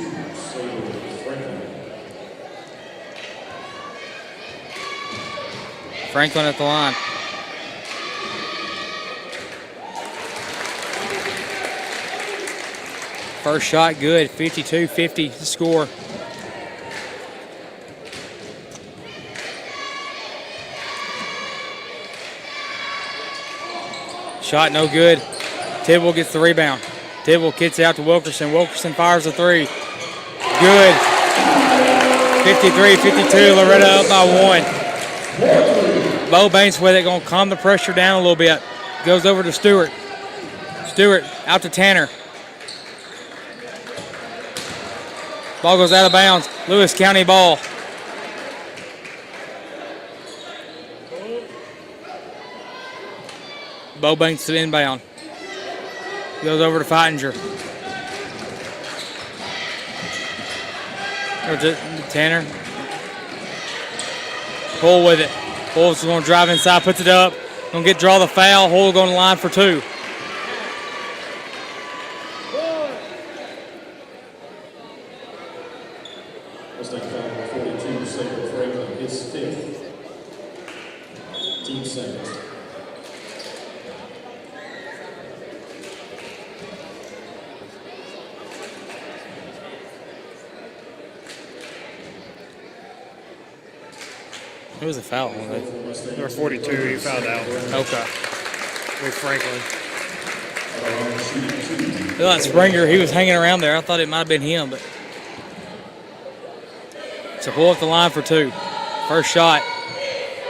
Franklin at the line. First shot good, 52-50 to score. Shot no good. Tidwell gets the rebound. Tidwell kicks out to Wilkerson. Wilkerson fires a three. Good. 53-52. Loretto up by 1. Bo Baines with it. Going to calm the pressure down a little bit. Goes over to Stewart. Stewart out to Tanner. Ball goes out of bounds. Lewis County ball. Bo Baines to inbound. Goes over to Feininger. Over to Tanner. Hull with it. Hull's going to drive inside, puts it up. Going to draw the foul. Hull going to line for 2. Mustang foul number 42, Sabre Franklin, his 5th. Team second. It was a foul. Number 42, he fouled out. Okay. With Franklin. I thought Springer, he was hanging around there. I thought it might have been him, but. So pull up the line for 2. First shot.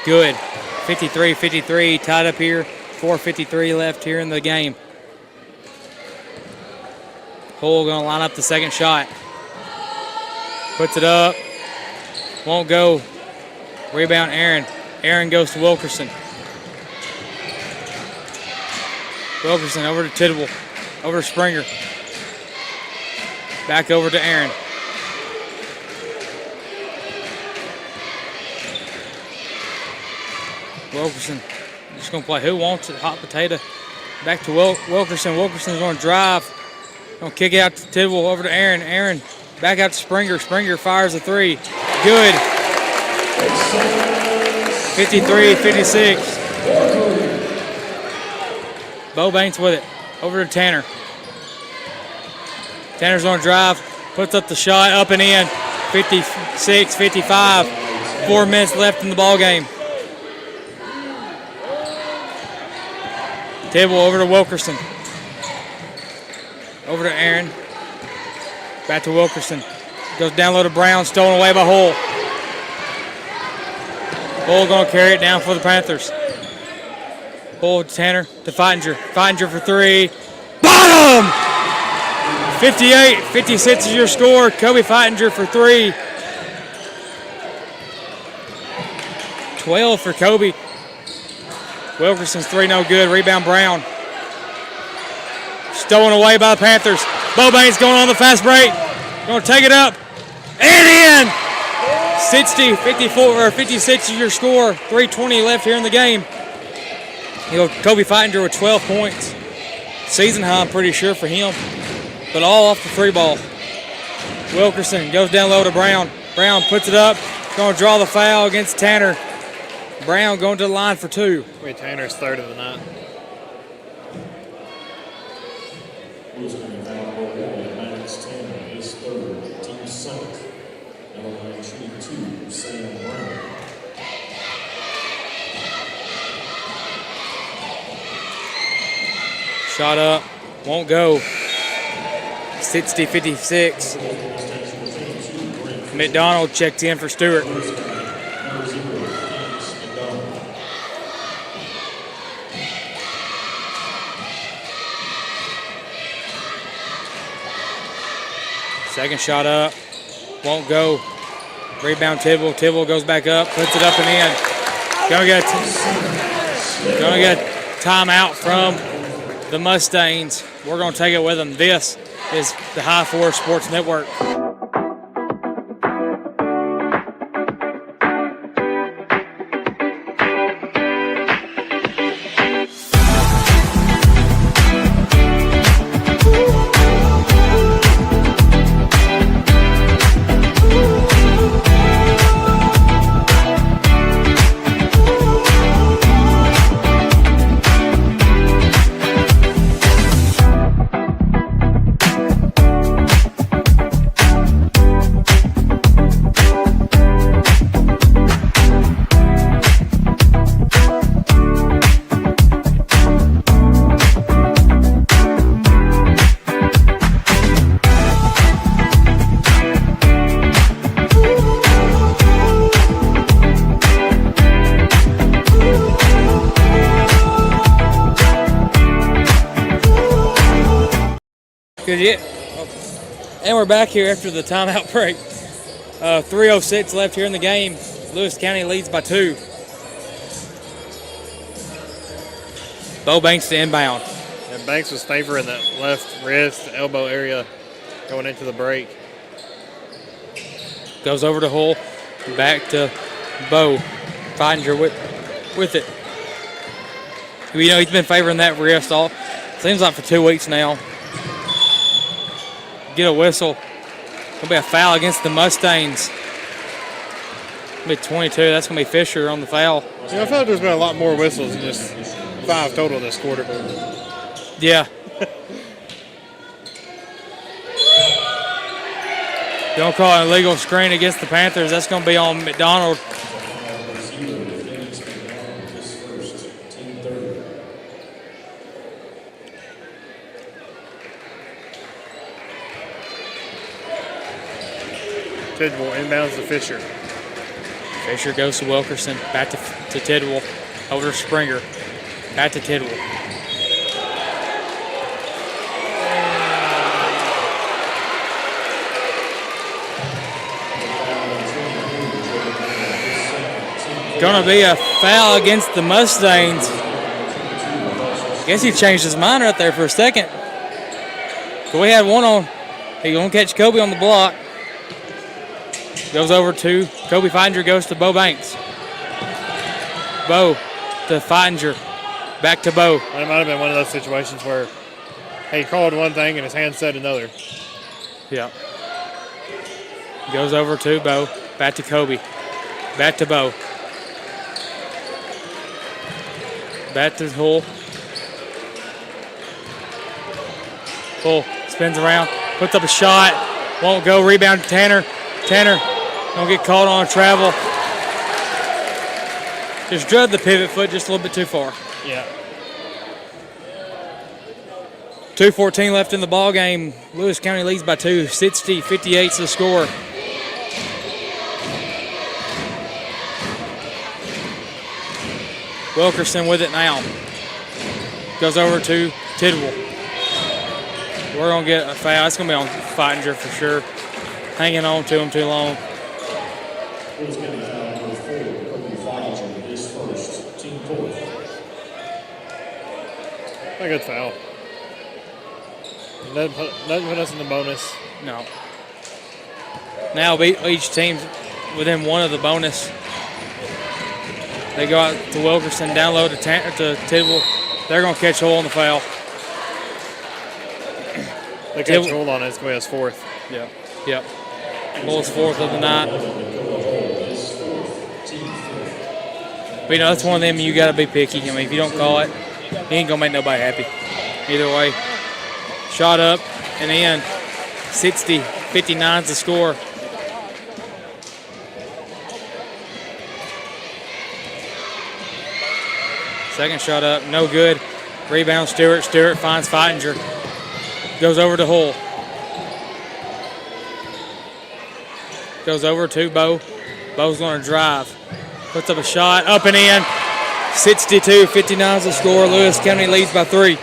Good. 53-53, tied up here. 4:53 left here in the game. Hull going to line up the second shot. Puts it up. Won't go. Rebound Aaron. Aaron goes to Wilkerson. Wilkerson over to Tidwell. Over to Springer. Back over to Aaron. Wilkerson just going to play who wants it, hot potato. Back to Wilkerson. Wilkerson's going to drive. Going to kick it out to Tidwell, over to Aaron. Aaron back out to Springer. Springer fires a 3. Good. 53-56. Bo Baines with it. Over to Tanner. Tanner's going to drive. Puts up the shot. Up and in. 56-55. 4 minutes left in the ball game. Tidwell over to Wilkerson. Over to Aaron. Back to Wilkerson. Goes down low to Brown. Stolen away by Hull. Hull going to carry it down for the Panthers. Hull to Tanner to Feininger. Feininger for 3. Bottom! 58-56 is your score. Kobe Feininger for 3. 12 for Kobe. Wilkerson's 3 no good. Rebound Brown. Stolen away by the Panthers. Bo Baines going on the fast break. Going to take it up. And in! 60-54 or 56 is your score. 3:20 left here in the game. Kobe Feininger with 12 points. Season high, I'm pretty sure, for him. But all off the 3 ball. Wilkerson goes down low to Brown. Brown puts it up. Going to draw the foul against Tanner. Brown going to the line for 2. Wait, Tanner's 3rd of the night. Losing a foul number 1, Max Tanner, his 3rd. Team second. Number 9, shooting 2, Sam Brown. Shot up. Won't go. 60-56. McDonald checked in for Stewart. Second shot up. Won't go. Rebound Tidwell. Tidwell goes back up. Puts it up and in. Gonna get a timeout from the Mustangs. We're going to take it with them. This is the High Four Sports Network. And we're back here after the timeout break. 3:06 left here in the game. Lewis County leads by 2. Bo Banks to inbound. And Banks was favoring that left wrist, elbow area going into the break. Goes over to Hull. Back to Bo. Finder with it. You know, he's been favoring that wrist all, seems like for 2 weeks now. Get a whistle. Gonna be a foul against the Mustangs. Gonna be 22. That's gonna be Fisher on the foul. You know, I feel like there's been a lot more whistles than just 5 total this quarter. Yeah. Don't call an illegal screen against the Panthers. That's gonna be on McDonald. Tidwell inbounds to Fisher. Fisher goes to Wilkerson. Back to Tidwell. Over to Springer. Back to Tidwell. Gonna be a foul against the Mustangs. Guess he changed his mind right there for a second. So we had one on. He's gonna catch Kobe on the block. Goes over to Kobe Finder, goes to Bo Banks. Bo to Finder. Back to Bo. Well, it might have been one of those situations where he called one thing and his hand said another. Yeah. Goes over to Bo. Back to Kobe. Back to Bo. Back to Hull. Hull spins around. Puts up a shot. Won't go. Rebound to Tanner. Tanner don't get caught on a travel. Just drug the pivot foot just a little bit too far. Yeah. 2:14 left in the ball game. Lewis County leads by 2. 60-58 is the score. Wilkerson with it now. Goes over to Tidwell. We're going to get a foul. It's going to be on Fightinger for sure. Hanging on to him too long. Lewis County foul number 4, Kobe Fightinger, his first, team fourth. A good foul. Doesn't put us in the bonus. No. Now each team's within one of the bonus. They go out to Wilkerson, down low to Tidwell. They're going to catch hold on the foul. They catch hold on it. It's going to be his fourth. Yeah. Yep. Bull's fourth of the night. But you know, that's one of them you got to be picky. I mean, if you don't call it, he ain't going to make nobody happy. Either way. Shot up and in. 60-59 is the score. Second shot up, no good. Rebound Stewart. Stewart finds Fightinger. Goes over to Hull. Goes over to Bo. Bo's going to drive. Puts up a shot, up and in. 62-59 is the score. Lewis County leads by 3.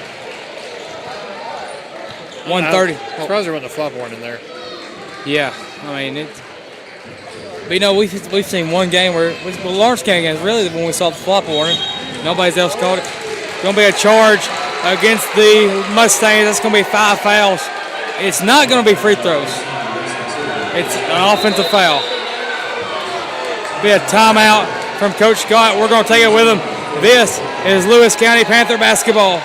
1:30. I'm surprised there wasn't a flop warning there. Yeah, I mean it's. But you know, we've seen one game where Lawrence County games really when we saw the flop warning. Nobody's else called it. Going to be a charge against the Mustangs. That's going to be 5 fouls. It's not going to be free throws. It's an offensive foul. Be a timeout from Coach Scott. We're going to take it with him. This is Lewis County Panther basketball.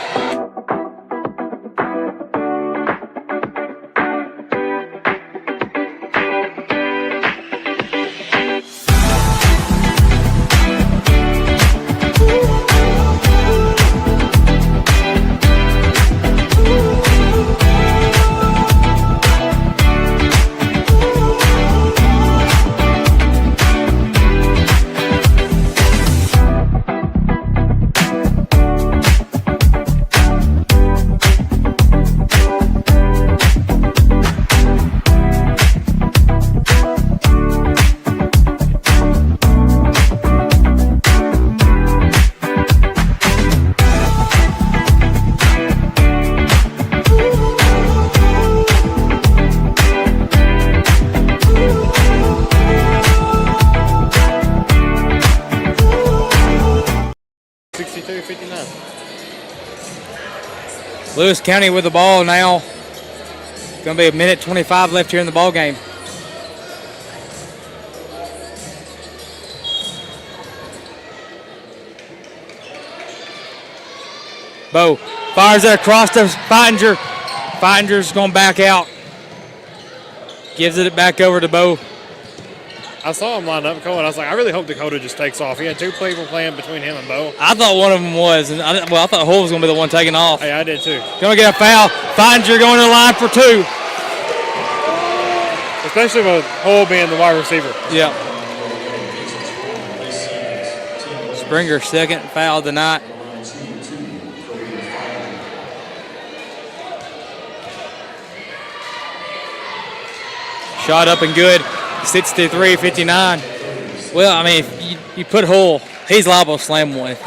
62-59. Lewis County with the ball now. Going to be a minute 25 left here in the ball game. Bo fires it across to Feinger. Feinger's going back out. Gives it back over to Bo. I saw him line up, Cole, and I was like, I really hope Dakota just takes off. He had two people playing between him and Bo. I thought one of them was, and I thought Hull was going to be the one taking off. Hey, I did too. Going to get a foul. Feinger going to the line for 2. Especially with Hull being the wide receiver. Yeah. Springer, second foul of the night. Shot up and good. 63-59. Well, I mean, if you put Hull, he's liable to slam one.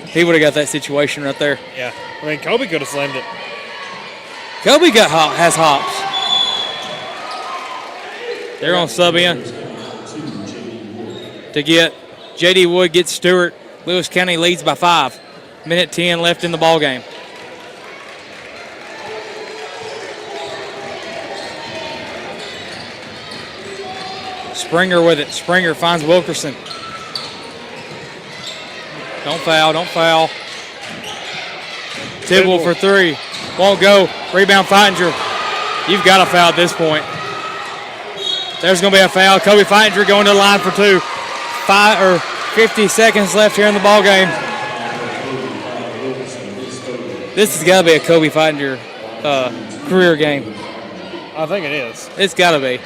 He would have got that situation right there. Yeah. I mean, Kobe could have slammed it. Kobe has hops. They're going to sub in to get J.D. Wood gets Stewart. Lewis County leads by 5. Minute 10 left in the ball game. Springer with it. Springer finds Wilkerson. Don't foul. Tidwell for 3. Won't go. Rebound Feinger. You've got a foul at this point. There's going to be a foul. Kobe Feinger going to the line for 2. 50 seconds left here in the ball game. This has got to be a Kobe Feinger career game. I think it is. It's got to be.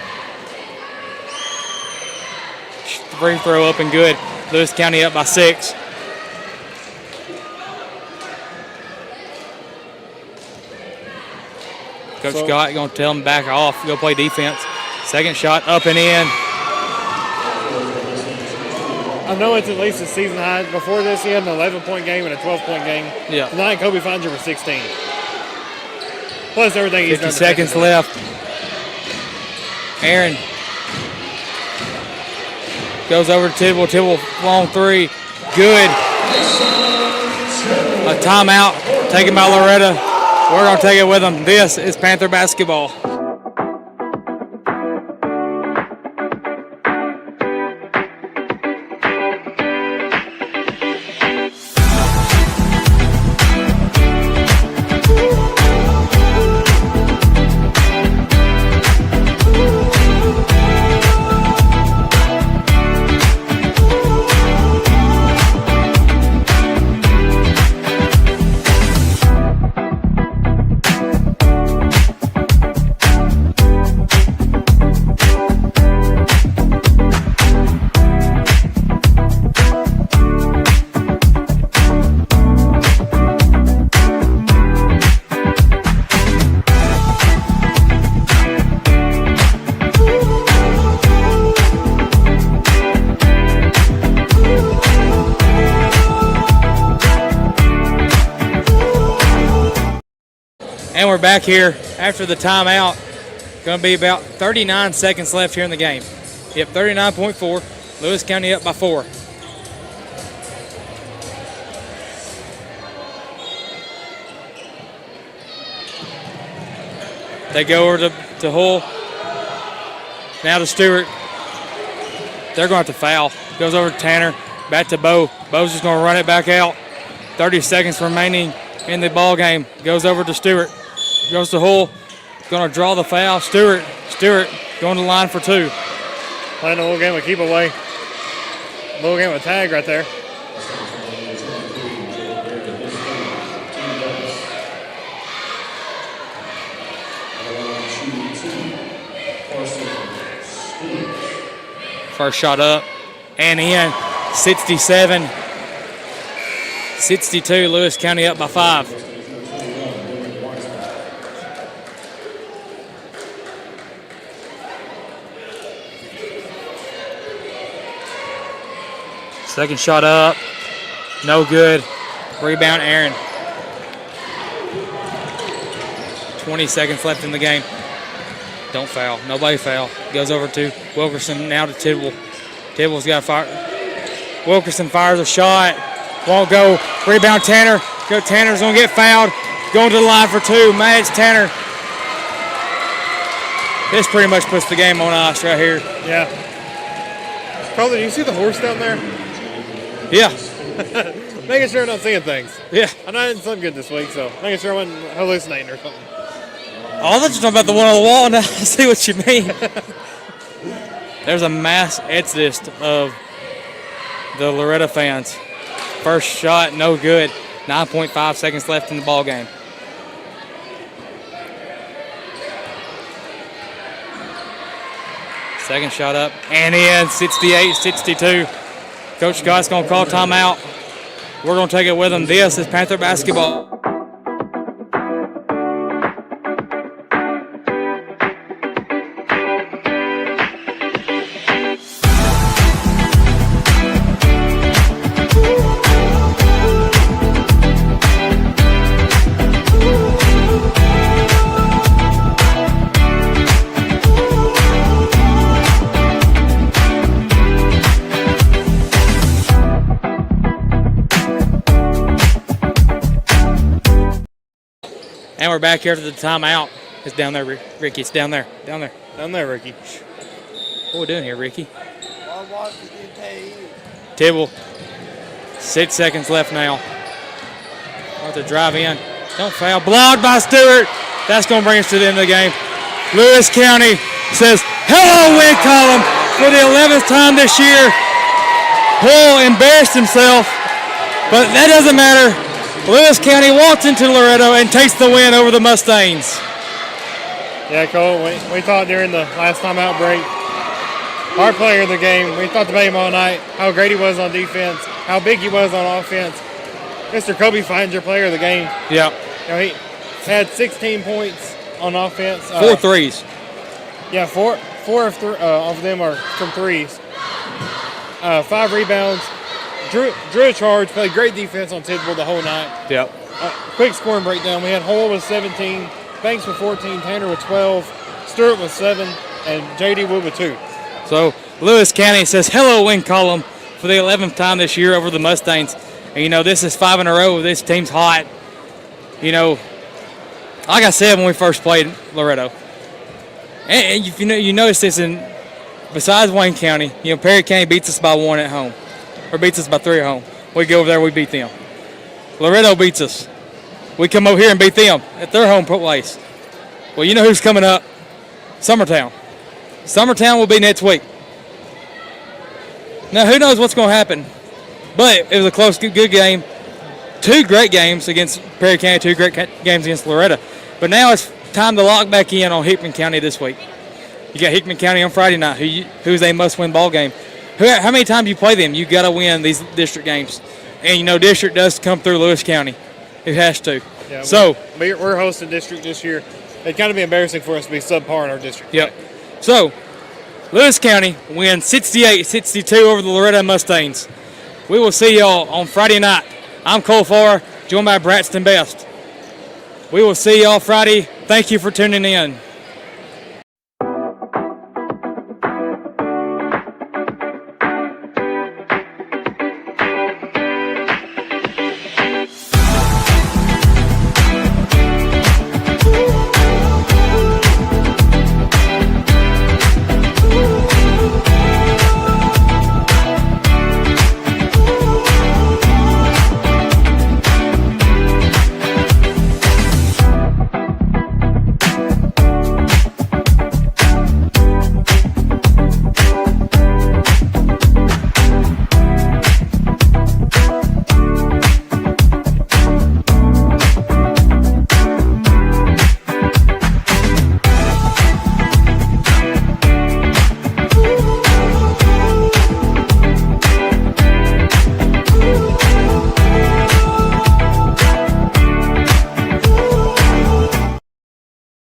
Free throw up and good. Lewis County up by 6. Coach Scott going to tell him back off, go play defense. Second shot up and in. I know it's at least a season high. Before this, he had an 11-point game and a 12-point game. Yeah. Tonight, Kobe Feinger was 16. Plus everything he's done. 50 seconds left. Aaron goes over to Tidwell. Tidwell, long 3. Good. A timeout taken by Loretto. We're going to take it with them. This is Panther basketball. And we're back here after the timeout. Going to be about 39 seconds left here in the game. Yep, 39.4. Lewis County up by 4. They go over to Hull. Now to Stewart. They're going to have to foul. Goes over to Tanner. Back to Bo. Bo's just going to run it back out. 30 seconds remaining in the ball game. Goes over to Stewart. Goes to Hull. Going to draw the foul. Stewart going to the line for 2. Playing a little game of keep away. A little game of tag right there. First shot up and in. 67. 62. Lewis County up by 5. Second shot up. No good. Rebound Aaron. 20 seconds left in the game. Don't foul. Nobody foul. Goes over to Wilkerson, now to Tidwell. Tidwell's got to fire. Wilkerson fires a shot. Won't go. Rebound Tanner. Tanner's going to get fouled. Going to the line for two. Madge Tanner. This pretty much puts the game on ice right here. Yeah. Carly, do you see the horse down there? Yeah. Making sure I'm not seeing things. Yeah. I know I didn't sleep good this week, so making sure I wasn't hallucinating or something. Oh, I thought you were talking about the one on the wall. Now I see what you mean. There's a mass exodus of the Loretto fans. First shot, no good. 9.5 seconds left in the ball game. Second shot up and in, 68-62. Coach Scott's going to call timeout. We're going to take it with him. This is Panther basketball. And we're back here to the timeout. It's down there, Ricky. It's down there. Down there. Down there, Ricky. What are we doing here, Ricky? Tibble. 6 seconds left now. Want to drive in. Don't foul. Blocked by Stewart. That's going to bring us to the end of the game. Lewis County says, hello, win column, for the 11th time this year. Hull embarrassed himself, but that doesn't matter. Lewis County walks into Loretto and takes the win over the Mustangs. Yeah, Cole, we thought during the last timeout break, our player of the game, we talked about him all night, how great he was on defense, how big he was on offense. Mr. Kobe finds your player of the game. Yeah. You know, he had 16 points on offense. 4 threes. Yeah, four of them are from threes. 5 rebounds. Drew a charge, played great defense on Tidwell the whole night. Yep. Quick scoring breakdown. We had Hull with 17, Banks with 14, Tanner with 12, Stewart with 7, and J.D. Wood with 2. So Lewis County says hello, win column, for the 11th time this year over the Mustangs. And, you know, this is 5 in a row. This team's hot. You know, like I said when we first played Loretto, and if you notice this besides Wayne County, you know, Perry County beats us by 1 at home, or beats us by 3 at home. We go over there, we beat them. Loretto beats us. We come over here and beat them at their home place. Well, you know who's coming up? Summertown. Summertown will be next week. Now, who knows what's going to happen? But it was a close, good game. 2 great games against Perry County, 2 great games against Loretto. But now it's time to lock back in on Hickman County this week. You got Hickman County on Friday night, who's a must-win ball game. How many times you play them, you got to win these district games. And, you know, district does come through Lewis County. It has to. Yeah, so we're hosting district this year. It'd kind of be embarrassing for us to be subpar in our district. Yep. So, Lewis County wins 68-62 over the Loretto Mustangs. We will see y'all on Friday night. I'm Cole Farr, joined by Braxton Best. We will see y'all Friday. Thank you for tuning in.